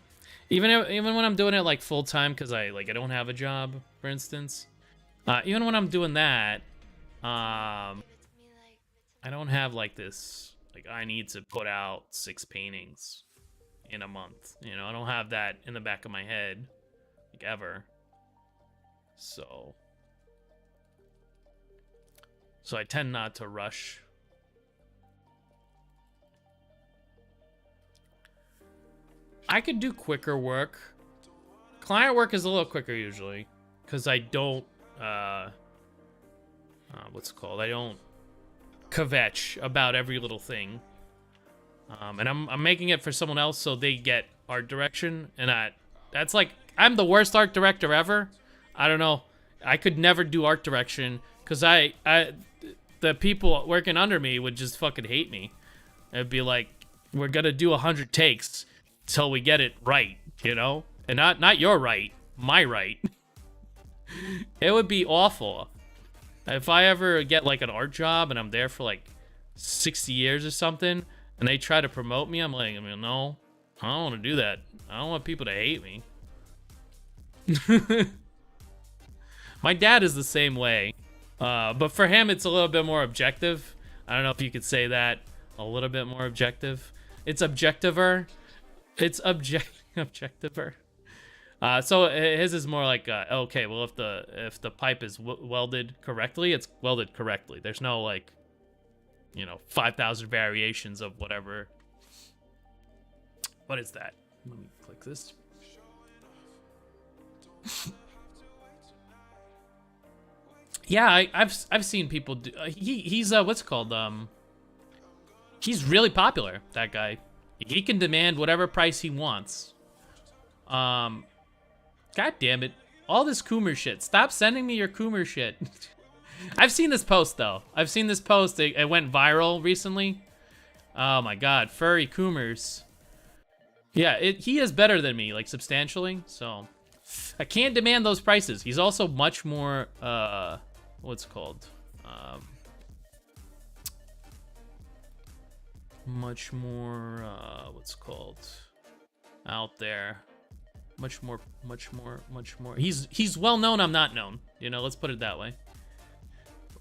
Even when I'm doing it like full time, because I don't have a job, for instance. Even when I'm doing that, I don't have like this. Like, I need to put out 6 paintings in a month. You know, I don't have that in the back of my head, like, ever. So I tend not to rush. I could do quicker work. Client work is a little quicker usually, because I don't, what's it called? I don't kvetch about every little thing. And I'm making it for someone else, so they get art direction, and that's like, I'm the worst art director ever. I don't know. I could never do art direction, because the people working under me would just fucking hate me. It'd be like, we're gonna do 100 takes till we get it right, you know? And not your right, my right. It would be awful. If I ever get like an art job and I'm there for like 60 years or something, and they try to promote me, I'm like, no, I don't want to do that. I don't want people to hate me. My dad is the same way, but for him it's a little bit more objective. I don't know if you could say that. A little bit more objective. It's objectiver. It's objectiver. So his is more like, okay, well, if the pipe is welded correctly, it's welded correctly. There's no, like, 5,000 variations of whatever. What is that? Let me click this. Yeah, I've seen people do. He's what's it called? He's really popular. That guy. He can demand whatever price he wants. God damn it. All this Coomer shit. Stop sending me your Coomer shit. I've seen this post, though. I've seen this post. It went viral recently. Oh, my God. Furry Coomers. Yeah, he is better than me, like, substantially. So, I can't demand those prices. He's also much more, what's it called? Much more, what's it called? Out there. Much more. He's well known, I'm not known. Let's put it that way.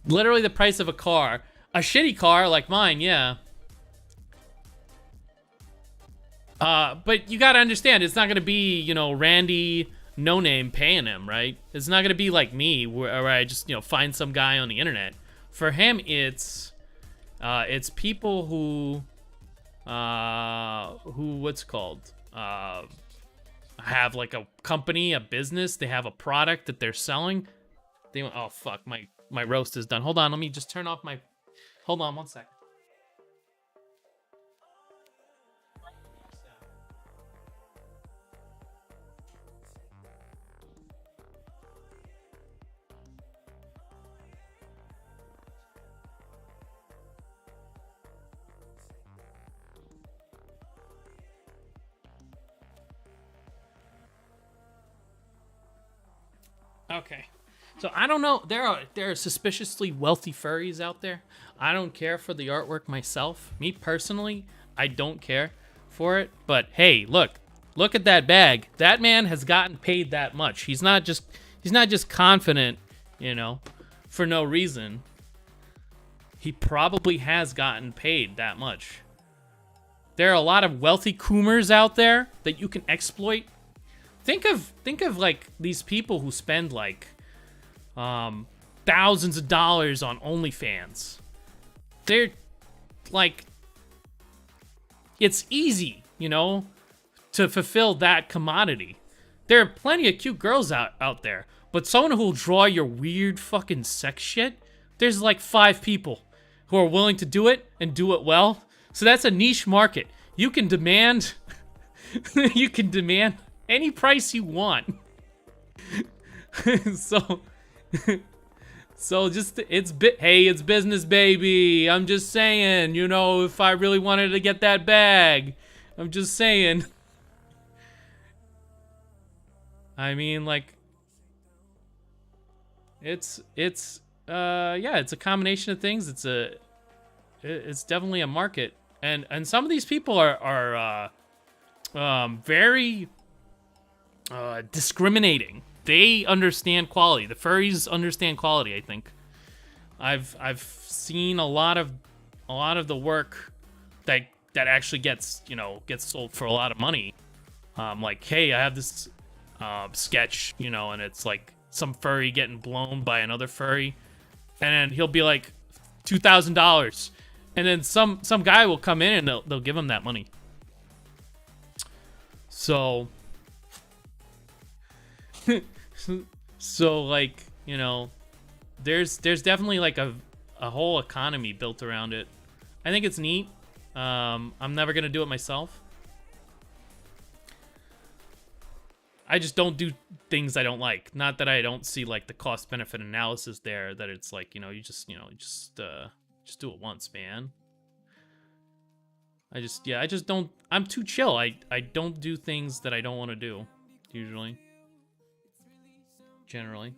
Literally the price of a car. A shitty car like mine, yeah. But you gotta understand, it's not gonna be, you know, Randy No Name paying him, right? It's not gonna be like me, where I just, you know, find some guy on the internet. For him, it's people who what's it called, have like a company, a business. They have a product that they're selling. They oh fuck, my roast is done. Hold on, let me just turn off my. Hold on, 1 second. Okay. So I don't know. There are suspiciously wealthy furries out there. I don't care for the artwork myself. Me personally, I don't care for it. But hey, look at that bag. That man has gotten paid that much. He's not just confident, you know, for no reason. He probably has gotten paid that much. There are a lot of wealthy coomers out there that you can exploit. Think of like these people who spend like thousands of dollars on OnlyFans. They're like, it's easy, you know, to fulfill that commodity. There are plenty of cute girls out there, but someone who'll draw your weird fucking sex shit, there's like 5 people who are willing to do it and do it well. So that's a niche market. You can demand you can demand any price you want. So just it's business, baby. I'm just saying, you know, if I really wanted to get that bag, I'm just saying. I mean, like, it's yeah, it's a combination of things. It's definitely a market, and some of these people are very discriminating. They understand quality. The furries understand quality, I think. I've seen a lot of the work that actually gets sold for a lot of money. Like, hey, I have this sketch, you know, and it's like some furry getting blown by another furry, and then he'll be like $2,000, and then some guy will come in and they'll give him that money. So like, you know, there's definitely like a whole economy built around it. I think it's neat. I'm never gonna do it myself. I just don't do things I don't like. Not that I don't see like the cost benefit analysis there, that it's like, you just do it once, man. I just don't, I'm too chill. I don't do things that I don't want to do, usually. Generally.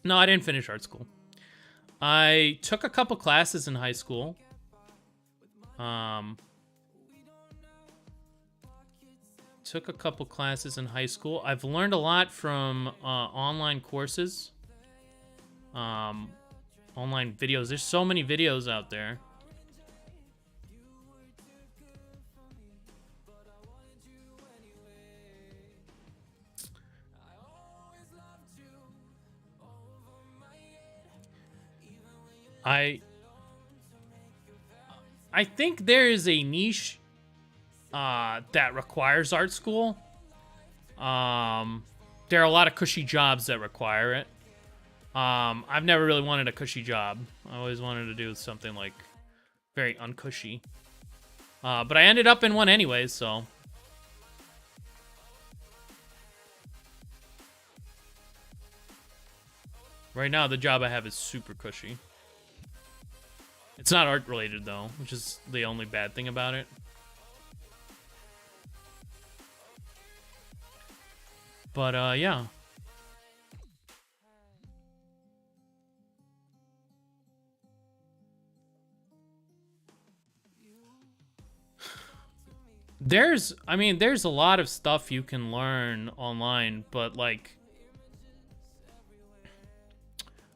No, I didn't finish art school. I took a couple classes in high school. I've learned a lot from online courses. Online videos. There's so many videos out there. I think there is a niche that requires art school. There are a lot of cushy jobs that require it. I've never really wanted a cushy job. I always wanted to do something like very uncushy. But I ended up in one anyway, so. Right now, the job I have is super cushy. It's not art related though, which is the only bad thing about it. But yeah. There's a lot of stuff you can learn online, but like,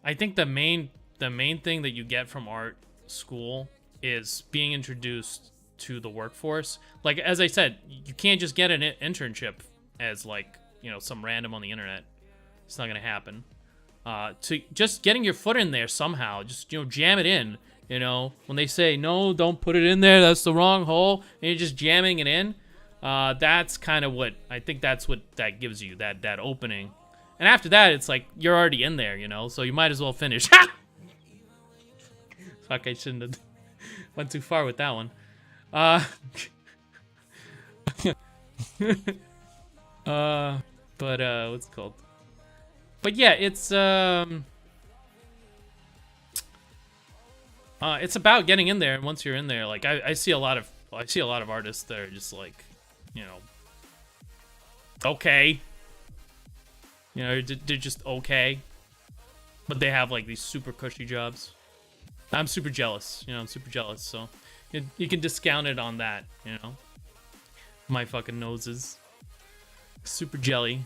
I think the main thing that you get from art school is being introduced to the workforce. Like, as I said, you can't just get an internship as, like, you know, some random on the internet. It's not gonna happen. To just getting your foot in there somehow, just, you know, jam it in. You know, when they say, no, don't put it in there, that's the wrong hole, and you're just jamming it in, that's kind of what, I think that's what that gives you, that opening. And after that, it's like, you're already in there, you know, so you might as well finish. Ha! Fuck, I shouldn't have went too far with that one. What's it called? But yeah, it's about getting in there, and once you're in there, like I see a lot of artists that are just like, you know, okay, you know, they're just okay, but they have like these super cushy jobs. I'm super jealous, you know, so you can discount it on that, you know. My fucking nose is super jelly.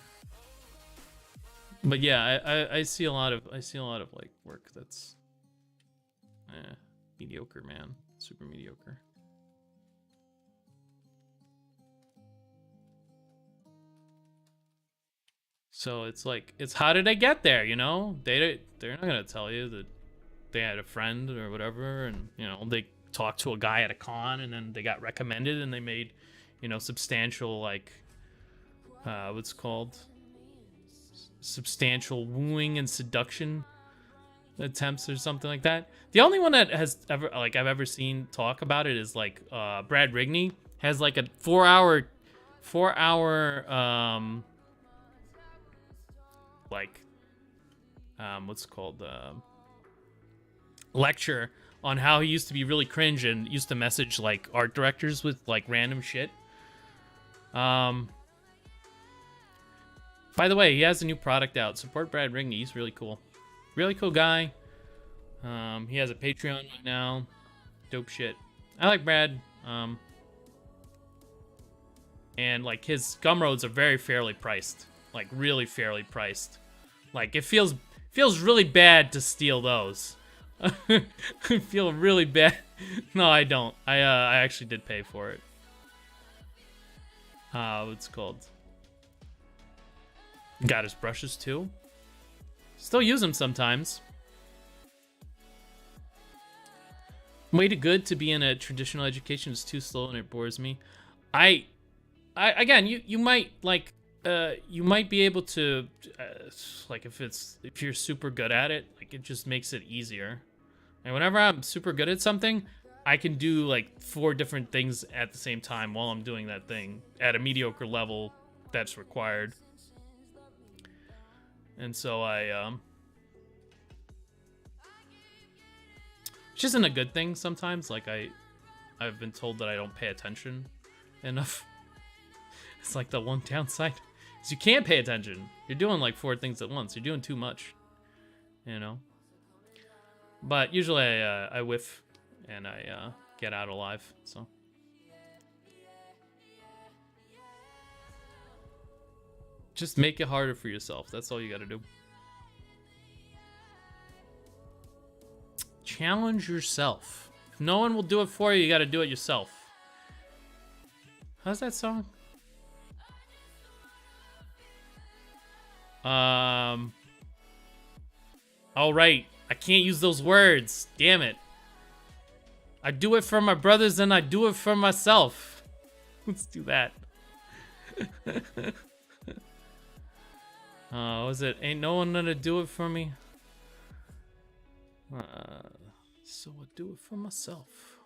But yeah, I see a lot of like work that's mediocre, man. Super mediocre. So it's like, it's how did I get there, you know? They're not gonna tell you that they had a friend or whatever, and, you know, they talked to a guy at a con, and then they got recommended, and they made, you know, substantial, like, what's it called? Substantial wooing and seduction attempts or something like that. The only one that has ever, like, I've ever seen talk about it is like Brad Rigney has like a 4-hour like what's it called, lecture on how he used to be really cringe and used to message like art directors with like random shit. By the way, he has a new product out. Support Brad Rigney. He's really cool. Really cool guy. He has a Patreon right now. Dope shit. I like Brad. And like his Gumroads are very fairly priced. Like really fairly priced. Like it feels really bad to steal those. I feel really bad. No, I don't. I actually did pay for it. What's it called? Got his brushes too. Still use them sometimes. Way too good to be in a traditional education is too slow and it bores me. I again, you might like, you might be able to, like if you're super good at it, like it just makes it easier. And whenever I'm super good at something, I can do like 4 different things at the same time while I'm doing that thing at a mediocre level that's required. And so which isn't a good thing sometimes. Like I've been told that I don't pay attention enough. It's like the one downside is you can't pay attention. You're doing like 4 things at once. You're doing too much, you know. But usually I whiff and I get out alive. So just make it harder for yourself. That's all you got to do. Challenge yourself. If no one will do it for you, you got to do it yourself. How's that song? All right. I can't use those words. Damn it. I do it for my brothers and I do it for myself. Let's do that. Was it ain't no one gonna do it for me? So I do it for myself.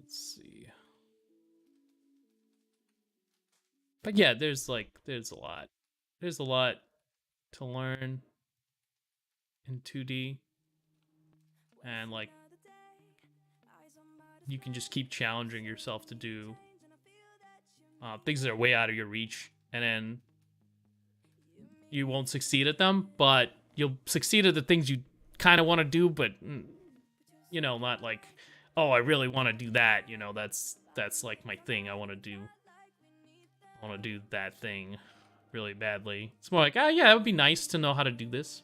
Let's see. But yeah, there's a lot. There's a lot to learn in 2D. And like, you can just keep challenging yourself to do things that are way out of your reach, and then you won't succeed at them, but you'll succeed at the things you kind of want to do, but, you know, not like, oh, I really want to do that, you know, that's like my thing. I want to do that thing really badly. It's more like, oh yeah, it would be nice to know how to do this.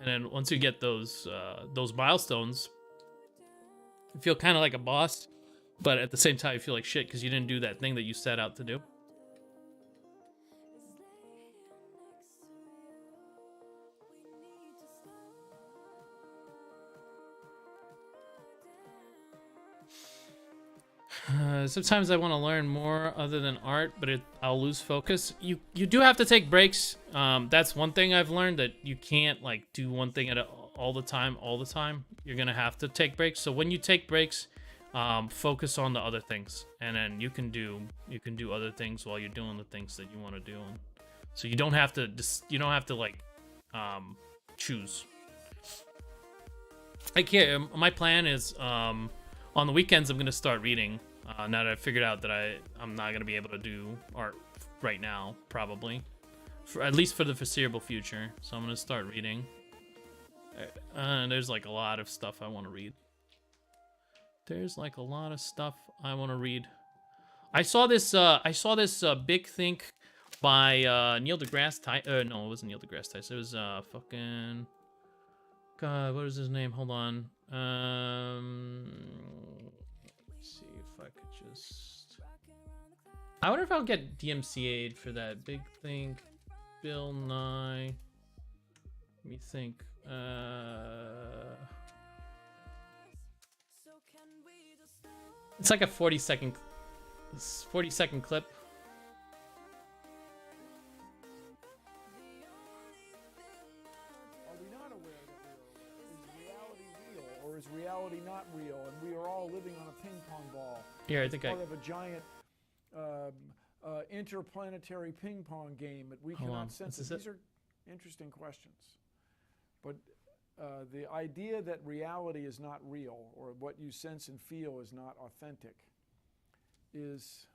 then once you get those milestones, you feel kind of like a boss, but at the same time you feel like shit because you didn't do that thing that you set out to do. Sometimes I want to learn more other than art, but I'll lose focus. You do have to take breaks. That's one thing I've learned, that you can't like do one thing all the time. You're gonna have to take breaks. So when you take breaks, focus on the other things, and then you can do other things while you're doing the things that you want to do. So you don't have to like choose. I can't. My plan is on the weekends I'm gonna start reading. Now that I've figured out that I'm not gonna be able to do art right now, probably, at least for the foreseeable future. So I'm gonna start reading. There's like a lot of stuff I want to read. I saw this big think by Neil deGrasse Tyson. No, it wasn't Neil deGrasse Tyson. It was fucking God. What is his name? Hold on. Let's see if I could just. I wonder if I'll get DMCA'd for that big thing. Bill Nye. Let me think. It's like a 40-second clip. Are we not aware that is reality real or is reality not real? And we are all living on a ping pong ball. Here, I think part of a giant interplanetary ping pong game that we cannot sense. These are interesting questions. But the idea that reality is not real, or what you sense and feel is not authentic, is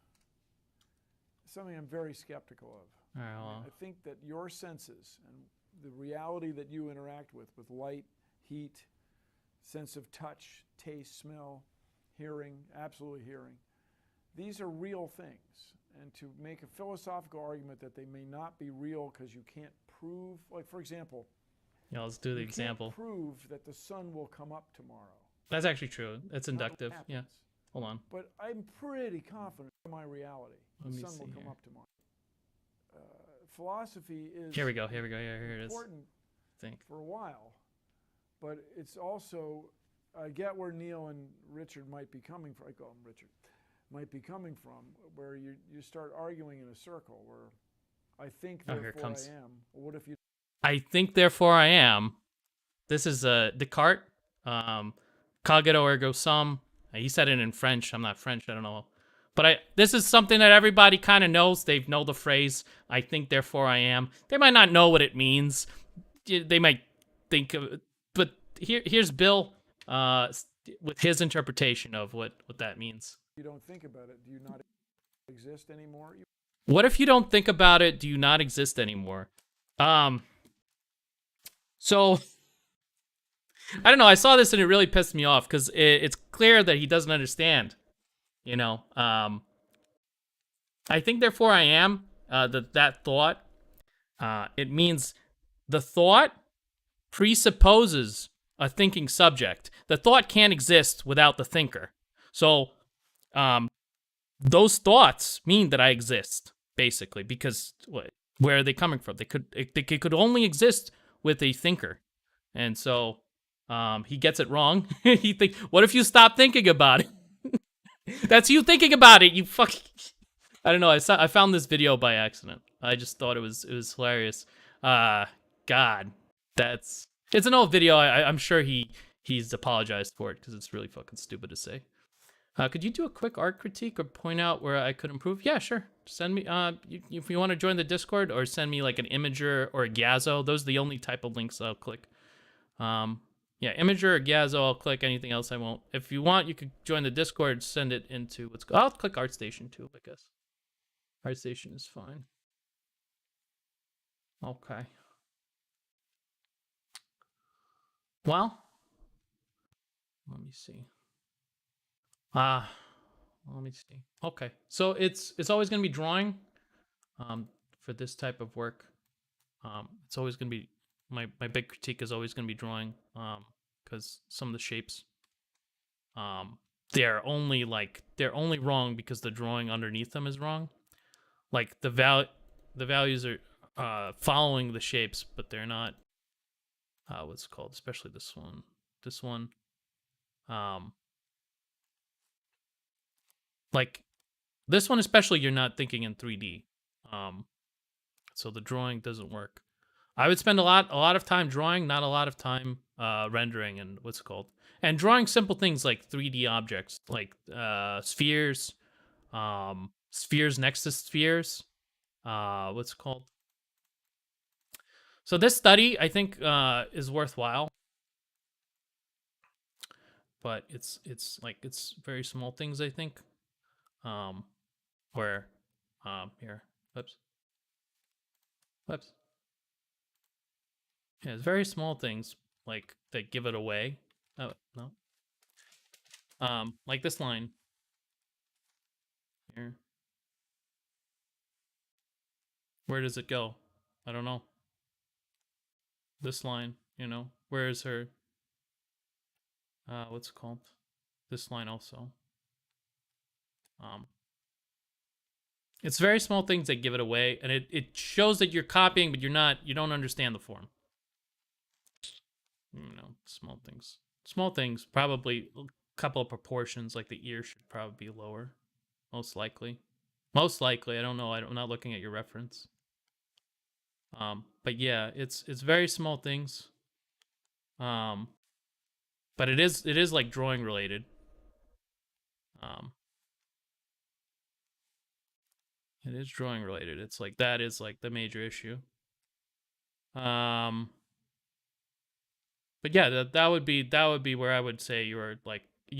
something I'm very skeptical of. All right, well. I think that your senses and the reality that you interact with light, heat, sense of touch, taste, smell, hearing, absolutely hearing, these are real things. And to make a philosophical argument that they may not be real because you can't prove, like for example, yeah, let's do the example. Can't prove that the sun will come up tomorrow. That's actually true. It's inductive. Yeah. Hold on. But I'm pretty confident in my reality. The sun will come up tomorrow. Philosophy is. Here we go. Yeah, here it is. Important for a while, but it's also. I get where Neil and Richard might be coming from. I call him Richard. Might be coming from, where you start arguing in a circle, where I think therefore I am. Well, what if you? I think therefore I am. This is Descartes. Cogito ergo sum. He said it in French. I'm not French. I don't know. But this is something that everybody kind of knows. They know the phrase, I think therefore I am. They might not know what it means. They might think of it. But here's Bill with his interpretation of what that means. You don't think about it. Do you not exist anymore? What if you don't think about it? Do you not exist anymore? So, I don't know. I saw this and it really pissed me off because it's clear that he doesn't understand. You know, I think therefore I am. That thought. It means the thought presupposes a thinking subject. The thought can't exist without the thinker. So, those thoughts mean that I exist basically because where are they coming from? They could only exist with a thinker. And so he gets it wrong. What if you stop thinking about it? That's you thinking about it, you fucking. I don't know. I found this video by accident. I just thought it was hilarious. God, it's an old video. I'm sure he's apologized for it because it's really fucking stupid to say. Could you do a quick art critique or point out where I could improve? Yeah, sure. Send me, if you want to join the Discord, or send me like an Imager or a Gyazo. Those are the only type of links I'll click. Yeah, Imager or Gyazo, I'll click. Anything else I won't. If you want, you could join the Discord, send it into I'll click ArtStation too, I guess. ArtStation is fine. Okay. Well, let me see. Let me see. Okay, so it's always gonna be drawing. For this type of work, it's always gonna be my big critique is always going to be drawing, because some of the shapes, they're only wrong because the drawing underneath them is wrong. Like the values are following the shapes, but they're not. What's it called? Especially this one. Like this one especially, you're not thinking in 3D. So the drawing doesn't work. I would spend a lot of time drawing, not a lot of time rendering and what's it called, and drawing simple things like 3D objects, like spheres, spheres next to spheres. What's it called? So this study, I think, is worthwhile, but it's very small things, I think. Where, here, whoops. Yeah, it's very small things like that give it away. Oh no. Like this line here. Where does it go? I don't know. This line, where is her? What's it called? This line also. It's very small things that give it away, and it shows that you're copying, but you don't understand the form. Small things. Small things, probably a couple of proportions, like the ear should probably be lower. Most likely. I don't know. I'm not looking at your reference. But yeah, it's very small things. But it is like drawing related. It is drawing related. It's like that is like the major issue. But yeah, that would be where I would say your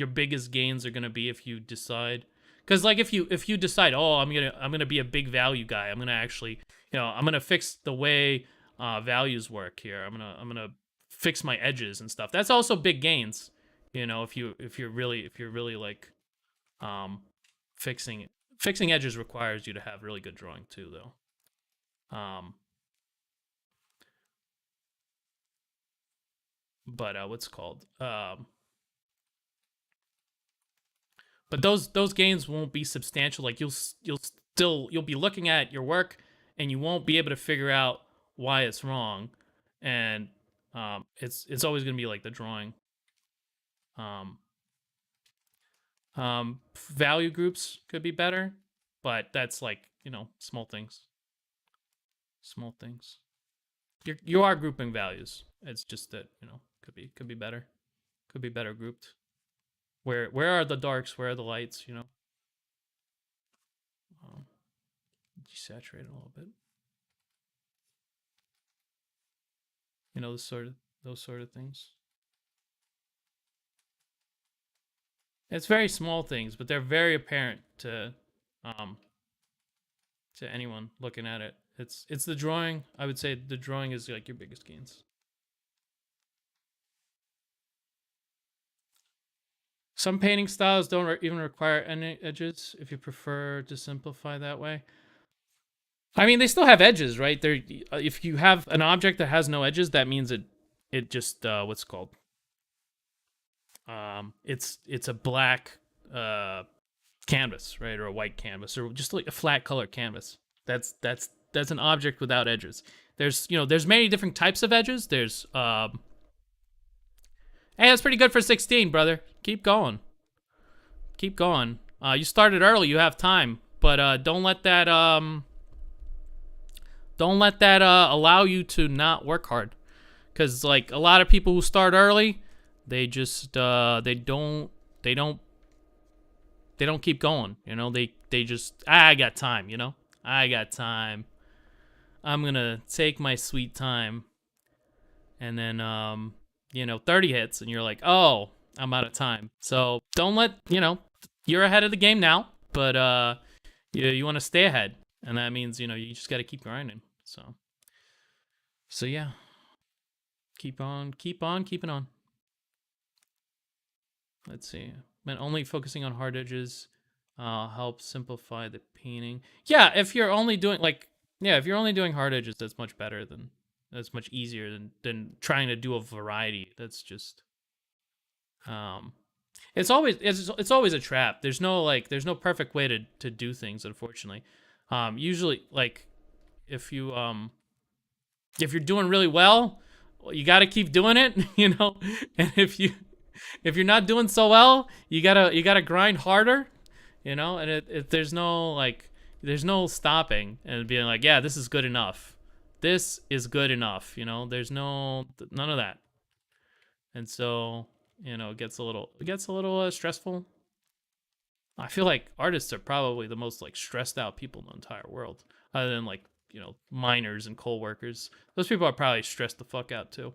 biggest gains are gonna be if you decide, because like if you decide, oh, I'm gonna be a big value guy, I'm gonna actually, I'm gonna fix the way values work here. I'm gonna fix my edges and stuff. That's also big gains, if you're really like fixing edges requires you to have really good drawing too, though. But what's called? But those gains won't be substantial. Like you'll be looking at your work and you won't be able to figure out why it's wrong, and it's always gonna be like the drawing. Value groups could be better, but that's like, small things. You are grouping values. It's just that, could be better. Could be better grouped. Where are the darks? Where are the lights? Desaturate a little bit. Those sort of things. It's very small things, but they're very apparent to anyone looking at it. It's the drawing. I would say the drawing is like your biggest gains. Some painting styles don't even require any edges if you prefer to simplify that way. I mean, they still have edges, right? If you have an object that has no edges, that means it just what's it called? It's a black canvas, right, or a white canvas, or just like a flat color canvas. That's an object without edges. There's many different types of edges. There's hey, that's pretty good for 16, brother. Keep going. You started early. You have time, but don't let that allow you to not work hard. Because like a lot of people who start early, they just they don't keep going. They just, I got time. I got time. I'm gonna take my sweet time, and then 30 hits, and you're like, oh, I'm out of time. So don't let you're ahead of the game now, but you want to stay ahead, and that means you just got to keep grinding. So yeah, keep on keeping on. Let's see. And only focusing on hard edges helps simplify the painting. Yeah, if you're only doing hard edges, that's much better than That's much easier than trying to do a variety. That's just it's always a trap. There's no perfect way to do things, unfortunately. Usually, like, if you're doing really well, you got to keep doing it, you know. And if you're not doing so well, you gotta grind harder, you know. And there's no stopping and being like, yeah, this is good enough. This is good enough, you know. There's none of that. And so, you know, it gets a little stressful. I feel like artists are probably the most like stressed out people in the entire world, other than like, you know, miners and coal workers. Those people are probably stressed the fuck out too.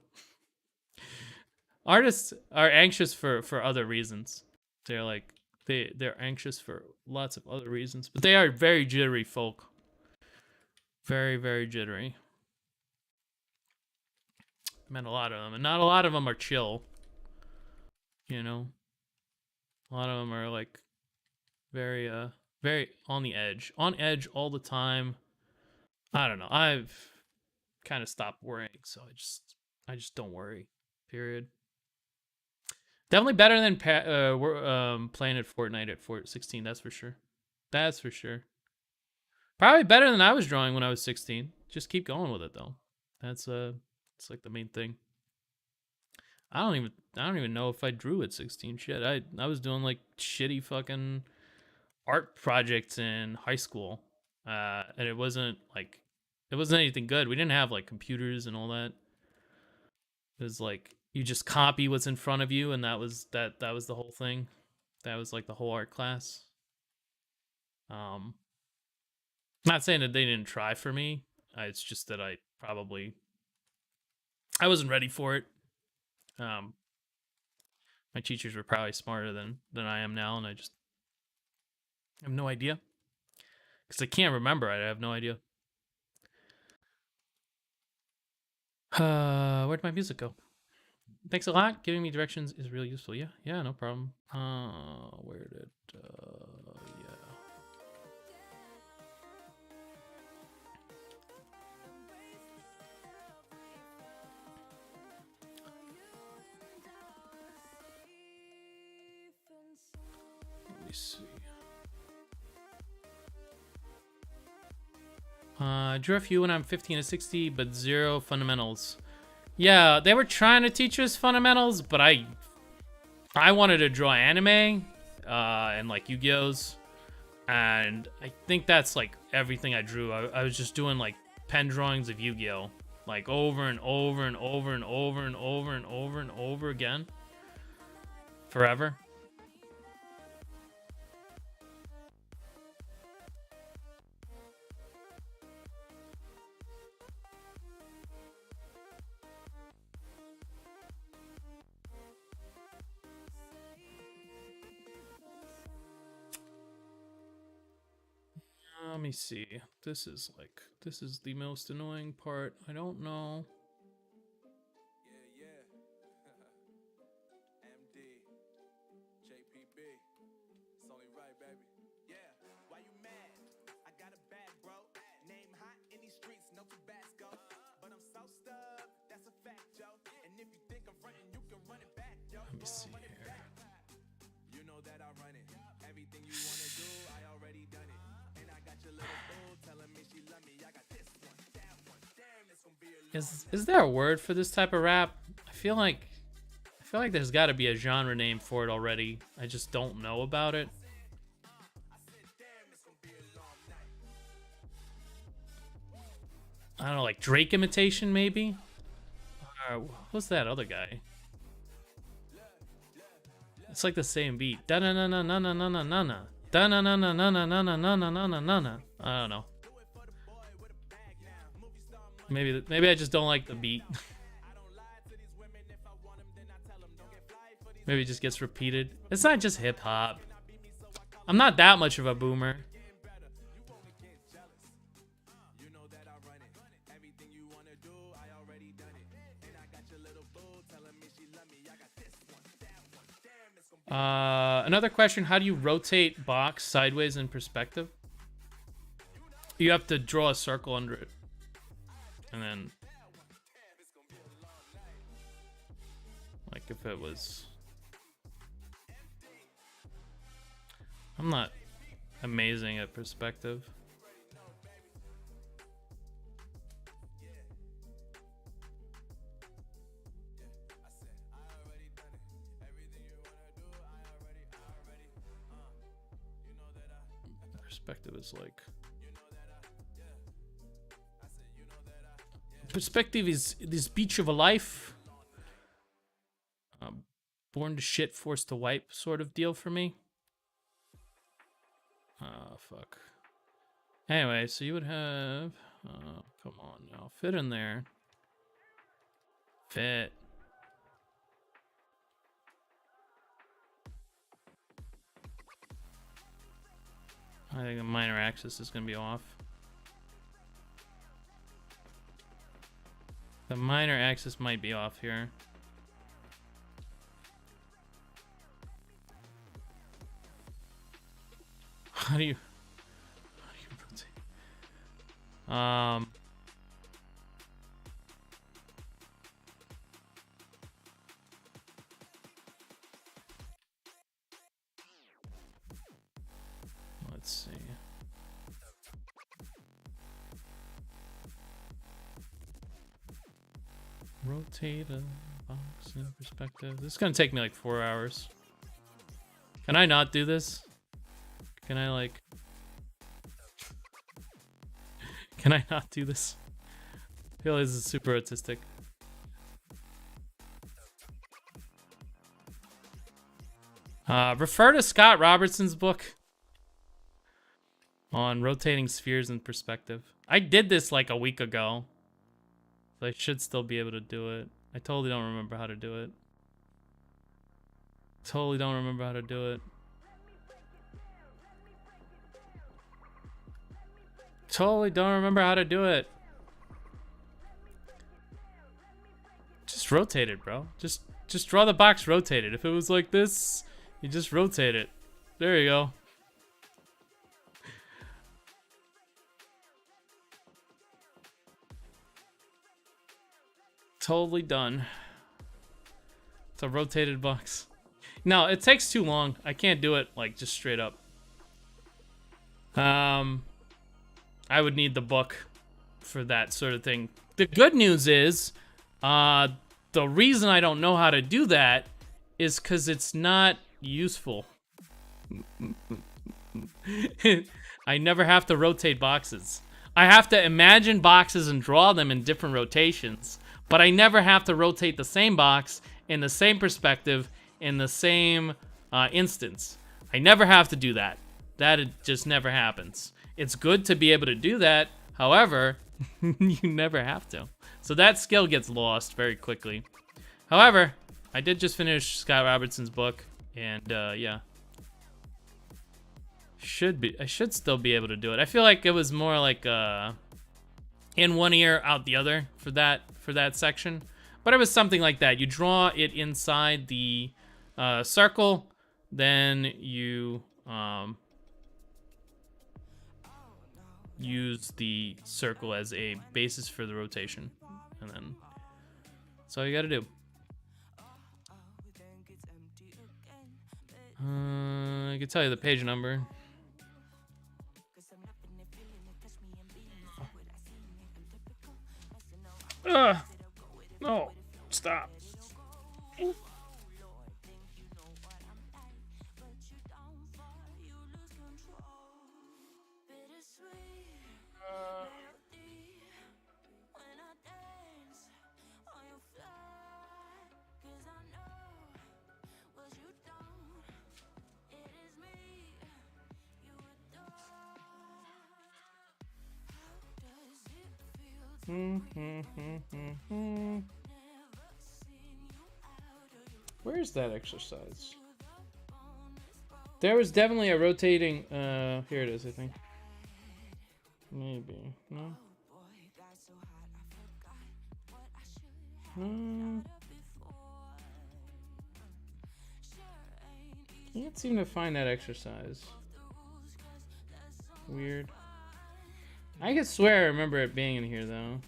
Artists are anxious for other reasons. They're like they're anxious for lots of other reasons, but they are very jittery folk. Very, very jittery. I met a lot of them, and not a lot of them are chill. You know, a lot of them are like very very on edge all the time. I don't know. I've kind of stopped worrying, so I just don't worry. Period. Definitely better than playing at Fortnite at 16. That's for sure. That's for sure. Probably better than I was drawing when I was 16. Just keep going with it though. That's it's like the main thing. I don't even know if I drew at 16. Shit, I was doing like shitty fucking art projects in high school, and it wasn't anything good. We didn't have like computers and all that. It was like you just copy what's in front of you, and that was the whole thing. That was like the whole art class. Not saying that they didn't try for me. It's just that I wasn't ready for it. My teachers were probably smarter than I am now, and I just have no idea. Because I can't remember. I have no idea. Where'd my music go? Thanks a lot. Giving me directions is really useful. Yeah, no problem. Where did yeah. Let me see. I drew a few when I'm 15 to 60, but zero fundamentals. Yeah, they were trying to teach us fundamentals, but I wanted to draw anime and like Yu-Gi-Ohs, and I think that's like everything I drew. I was just doing like pen drawings of Yu-Gi-Oh, like over and over and over and over and over and over and over again, forever. Let me see. This is the most annoying part. I don't know. Yeah. MD, JPB. It's only right, baby. Yeah, why you mad? I got a bag, bro. Name hot in these streets, no Tabasco. But I'm so stuck, that's a fact, Joe. And if you think I'm frontin', you can run it back, Joe. Let me see here. You know that I run it. Everything you wanna do, I already done it. And I got your little boo telling me she love me. I got this one, that one. Damn, it's gonna be a Is there a word for this type of rap? I feel like there's got to be a genre name for it already. I just don't know about it. I don't know, like Drake imitation maybe? What's that other guy? It's like the same beat. Da na na na na na na na na na. Da na na na na na na na na na na na na. I don't know. Maybe I just don't like the beat. Maybe it just gets repeated. It's not just hip hop. I'm not that much of a boomer. Another question, how do you rotate box sideways in perspective? You have to draw a circle under it. And then it was... I'm not amazing at perspective. Perspective is like... Perspective is this beach of a life. Born to shit, forced to wipe sort of deal for me. Fuck. Anyway, so you would have... come on now. Fit in there. Fit. I think the minor axis is going to be off. The minor axis might be off here. How do you rotate? Let's see. Rotate a box in perspective. This is gonna take me like 4 hours. Can I not do this? Can I like... Can I not do this? I feel like this is super autistic. Refer to Scott Robertson's book on rotating spheres in perspective. I did this like a week ago. So I should still be able to do it. I totally don't remember how to do it. Totally don't remember how to do it. Totally don't remember how to do it. Just rotate it, bro. Just draw the box rotated. If it was like this, you just rotate it. There you go. Totally done. It's a rotated box. No, it takes too long. I can't do it like just straight up. I would need the book for that sort of thing. The good news is, the reason I don't know how to do that is because it's not useful. I never have to rotate boxes. I have to imagine boxes and draw them in different rotations, but I never have to rotate the same box in the same perspective in the same instance. I never have to do that. That just never happens. It's good to be able to do that. However, you never have to. So that skill gets lost very quickly. However, I did just finish Scott Robertson's book, and yeah. I should still be able to do it. I feel like it was more like in one ear, out the other for that section. But it was something like that. You draw it inside the circle, then you use the circle as a basis for the rotation, and then that's all you gotta do. I can tell you the page number. No, stop. Where's that exercise? There was definitely a rotating, here it is, I think. Maybe, no? Can't seem to find that exercise. Weird. I could swear I remember it being in here, though.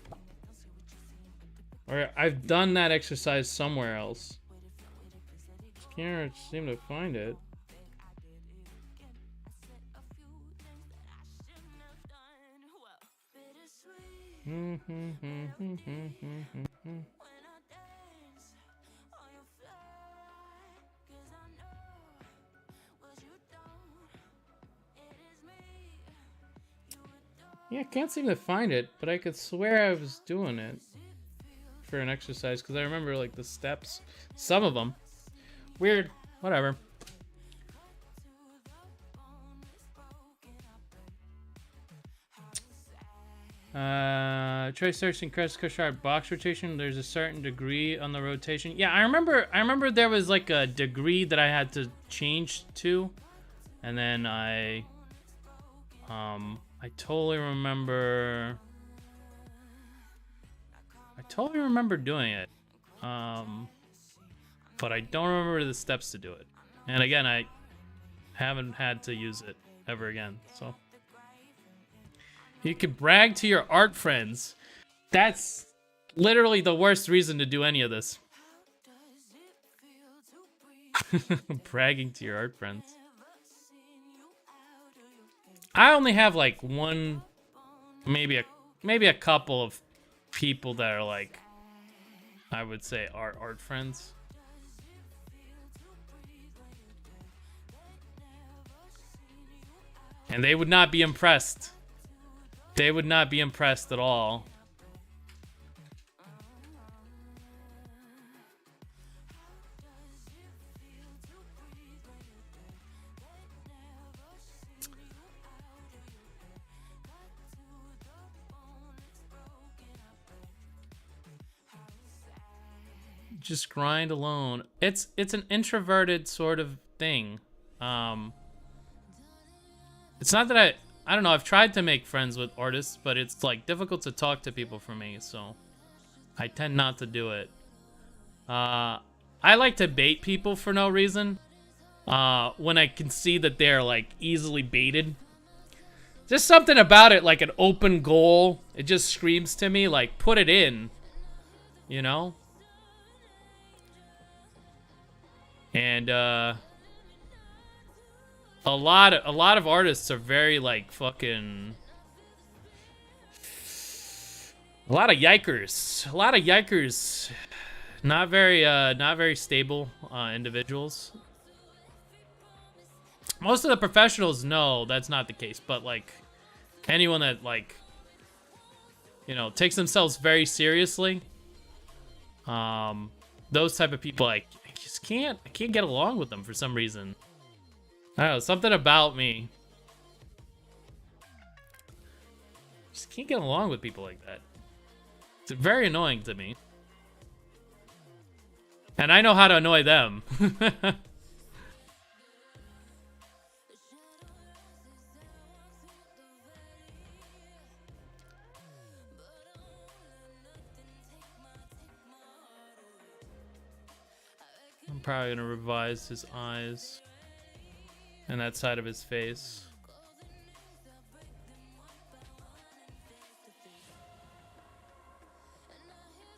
Or I've done that exercise somewhere else. can't seem to find it. Yeah, I can't seem to find it, but I could swear I was doing it for an exercise because I remember like the steps, some of them. Weird, whatever. Try searching Crest Cushard box rotation. There's a certain degree on the rotation. Yeah, I remember there was like a degree that I had to change to, and then I totally remember doing it. But I don't remember the steps to do it. And again, I haven't had to use it ever again, so. You could brag to your art friends. That's literally the worst reason to do any of this. Bragging to your art friends. I only have like one, maybe a couple of people that are like, I would say art friends. And they would not be impressed. They would not be impressed at all. Just grind alone. It's an introverted sort of thing. It's not that I don't know, I've tried to make friends with artists, but it's like difficult to talk to people for me, so I tend not to do it. I like to bait people for no reason. When I can see that they're like easily baited. Just something about it, like an open goal. It just screams to me like, put it in, you know? And a lot of artists are very like fucking a lot of yikers, not very stable individuals. Most of the professionals, no, that's not the case, but like anyone that like, you know, takes themselves very seriously, those type of people, like, I can't get along with them for some reason. I don't know, something about me. Just can't get along with people like that. It's very annoying to me. And I know how to annoy them. I'm probably gonna revise his eyes and that side of his face.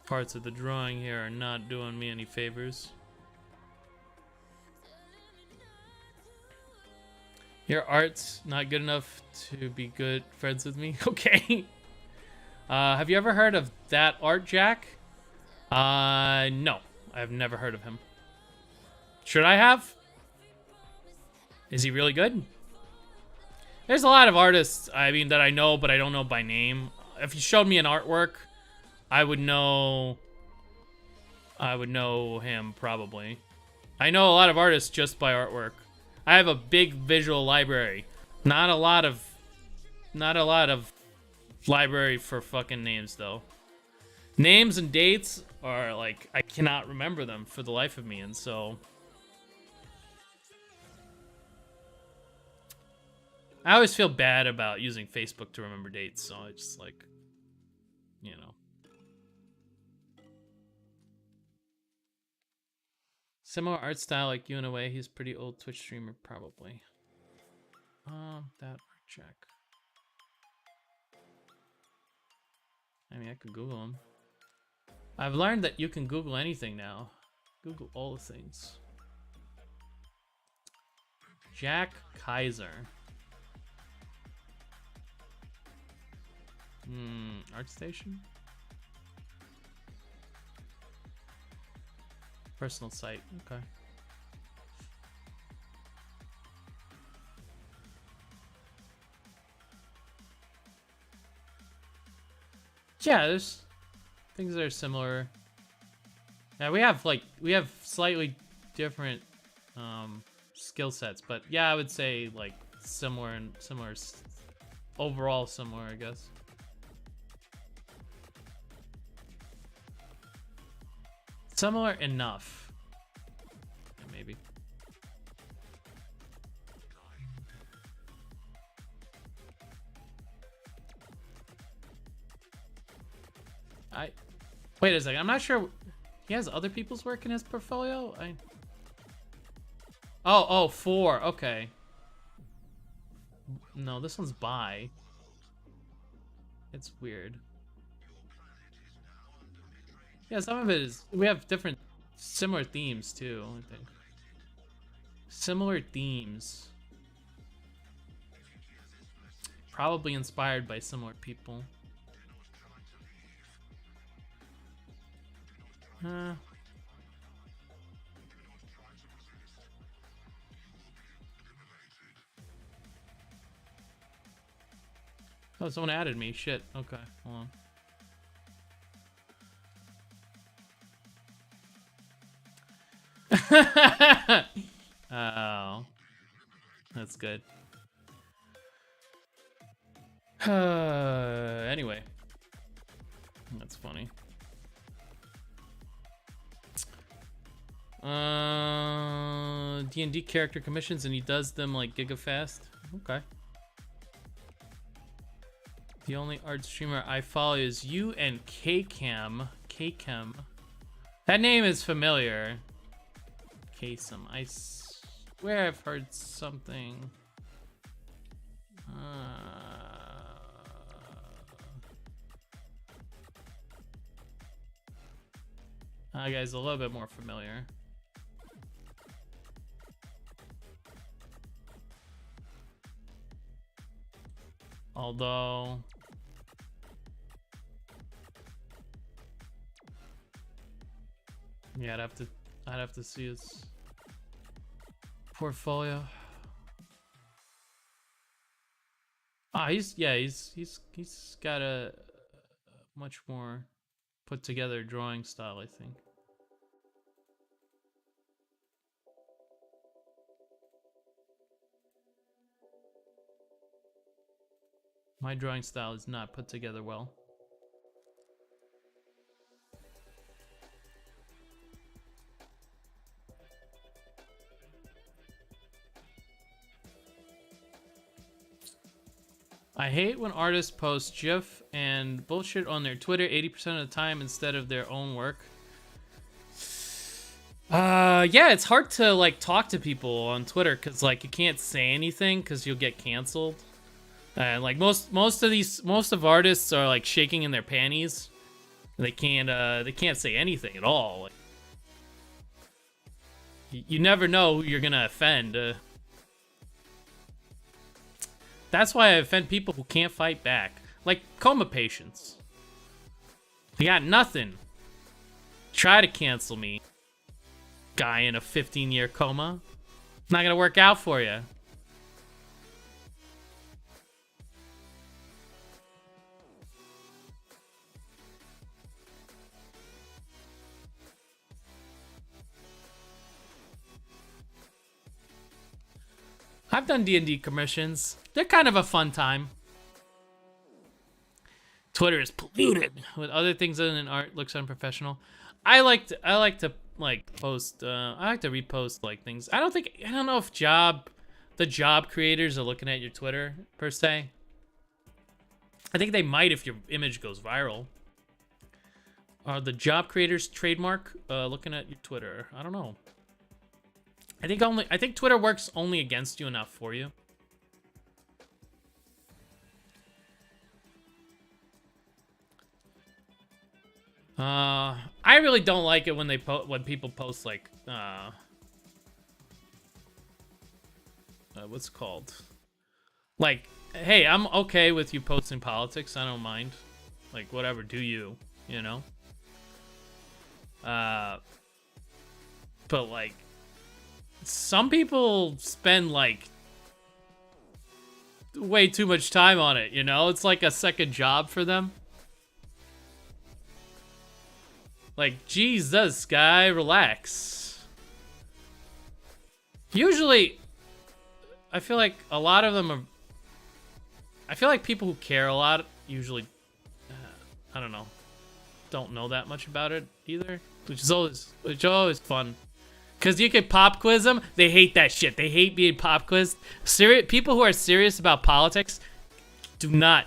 Parts of the drawing here are not doing me any favors. Your art's not good enough to be good friends with me. Okay. Have you ever heard of that Art Jack? No, I've never heard of him. Should I have? Is he really good? There's a lot of artists, I mean, that I know, but I don't know by name. If you showed me an artwork, I would know him probably. I know a lot of artists just by artwork. I have a big visual library. Not a lot of library for fucking names though. Names and dates are like, I cannot remember them for the life of me, and so I always feel bad about using Facebook to remember dates, so I just like, you know. Similar art style like you in a way. He's a pretty old Twitch streamer, probably. That Art Jack. I mean, I could Google him. I've learned that you can Google anything now. Google all the things. Jack Kaiser. ArtStation? Personal site, okay. Yeah, there's things that are similar. Yeah, we have slightly different skill sets, but yeah, I would say like similar and similar, overall similar, I guess. Similar enough. Yeah, maybe. Wait a second. I'm not sure. He has other people's work in his portfolio. Oh, 4. Okay. No, this one's by. It's weird. Yeah, some of it is. We have different, similar themes too, I think. Similar themes. Probably inspired by similar people. Oh, someone added me. Shit. Okay, hold on. Oh, that's good. Anyway, that's funny. D&D character commissions, and he does them like gigafast. Okay. The only art streamer I follow is you and Kcam. Kcam. That name is familiar. Kasem. I swear I've heard something. Guy's a little bit more familiar. Although yeah, I'd have to see his portfolio. He's got a much more put together drawing style, I think. My drawing style is not put together well. I hate when artists post GIF and bullshit on their Twitter 80% of the time instead of their own work. Yeah, it's hard to like talk to people on Twitter because like you can't say anything because you'll get canceled. And like most of artists are like shaking in their panties. They can't say anything at all. Like, you never know who you're gonna offend. That's why I offend people who can't fight back, like coma patients. They got nothing. Try to cancel me, guy in a 15-year coma. Not gonna work out for you. I've done D&D commissions. They're kind of a fun time. Twitter is polluted with other things other than art. Looks unprofessional. I like to post. I like to repost like things. I don't know if the job creators are looking at your Twitter per se. I think they might if your image goes viral. Are the job creators trademark looking at your Twitter? I don't know. I think Twitter works only against you, not for you. I really don't like it when when people post like what's it called? Like, hey, I'm okay with you posting politics. I don't mind. Like, whatever, do you, you know? But like, some people spend like way too much time on it, you know? It's like a second job for them. Like, Jesus, guy, relax. Usually, I feel like a lot of them are... I feel like people who care a lot usually, I don't know, don't know that much about it either, which is always fun. Because you can pop quiz them. They hate that shit. They hate being pop quizzed. People who are serious about politics do not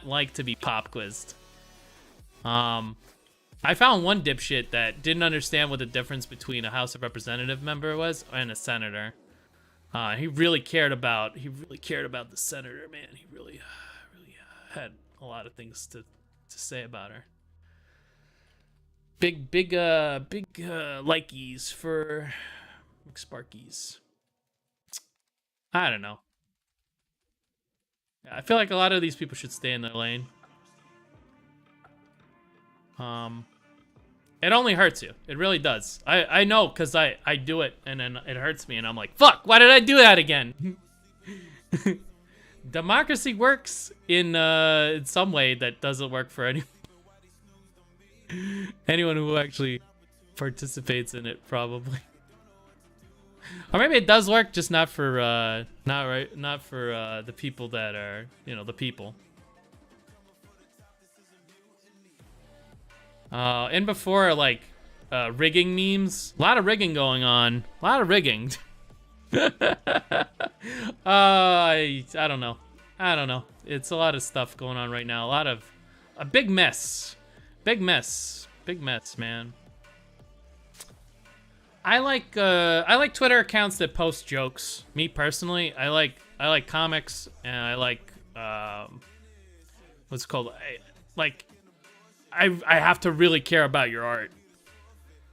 like to be pop quizzed. I found one dipshit that didn't understand what the difference between a House of Representative member was and a senator. He really cared about the senator, man. He really had a lot of things to say about her. Big likies for McSparkies. I don't know. Yeah, I feel like a lot of these people should stay in their lane. It only hurts you. It really does. I know, because I do it, and then it hurts me, and I'm like, fuck, why did I do that again? Democracy works in some way that doesn't work for anyone who actually participates in it, probably. Or maybe it does work, just not for the people that are, you know, the people. And before, like, rigging memes. A lot of rigging going on. A lot of rigging. I don't know. It's a lot of stuff going on right now. A big mess. Big mess, man. I like Twitter accounts that post jokes. Me personally, I like comics, and I like what's it called? I have to really care about your art,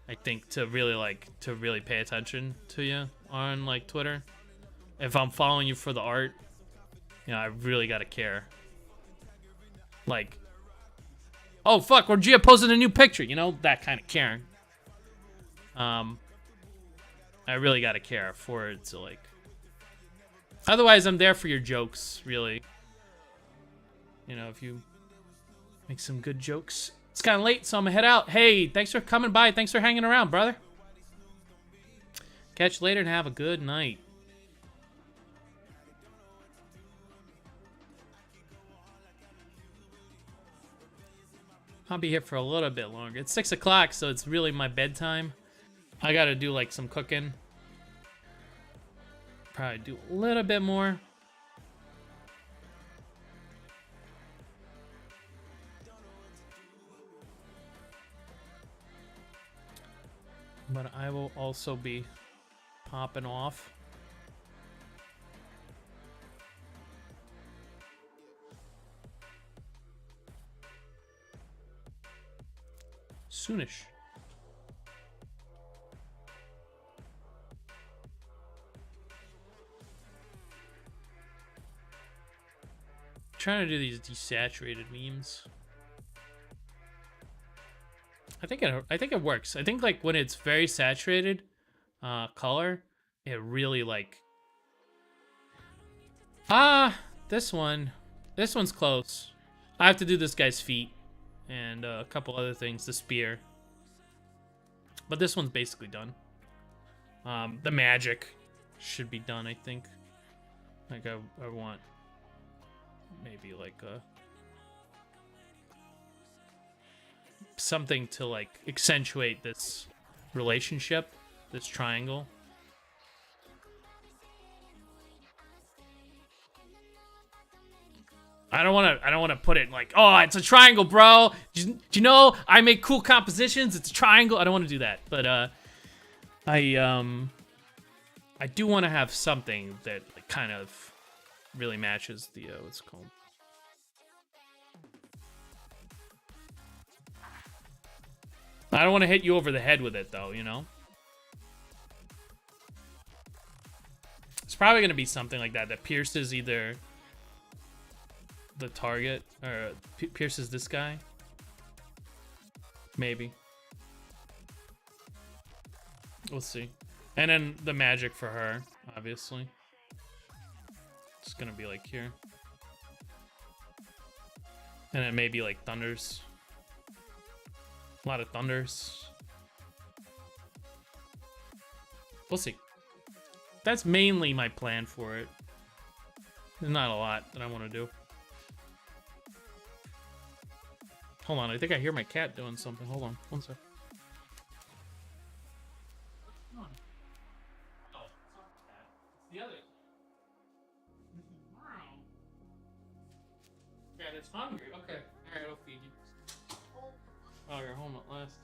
I think, to really pay attention to you on like Twitter. If I'm following you for the art, you know, I really gotta care. Like, oh fuck, or Gia posted a new picture, you know, that kind of caring. I really gotta care for it to like. Otherwise, I'm there for your jokes, really. You know, if you make some good jokes. It's kind of late, so I'm gonna head out. Hey, thanks for coming by. Thanks for hanging around, brother. Catch you later and have a good night. I'll be here for a little bit longer. It's 6 o'clock, so it's really my bedtime. I gotta do like some cooking. Probably do a little bit more. But I will also be popping off. Soonish. Trying to do these desaturated memes. I think it works. I think like when it's very saturated color, it really like this one's close. I have to do this guy's feet and a couple other things, the spear. But this one's basically done. The magic should be done, I think. Like I want maybe like something to like accentuate this relationship, this triangle. I don't want to put it like, oh, it's a triangle, bro. Do you know I make cool compositions? It's a triangle. I don't want to do that, but I do want to have something that like kind of really matches the what's it called. I don't want to hit you over the head with it, though, you know? probably gonna be something like that pierces either the target or pierces this guy. Maybe. We'll see. And then the magic for her, obviously. It's gonna be like here. And then maybe like thunders. A lot of thunders. We'll see. That's mainly my plan for it. There's not a lot that I want to do. Hold on, I think I hear my cat doing something. Hold on, one sec. Oh, it's not the cat. It's the other. Yeah, it's hungry. Okay, alright, I'll feed you. Oh, you're home at last.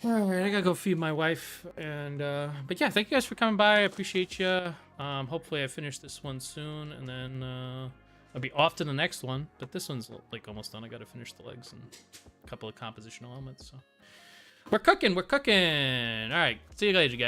Alright, I gotta go feed my wife. And but yeah, thank you guys for coming by. I appreciate you. Hopefully I finish this one soon, and then I'll be off to the next one. But this one's like almost done. I gotta finish the legs and a couple of compositional elements. So we're cooking. Alright, see you later, guys.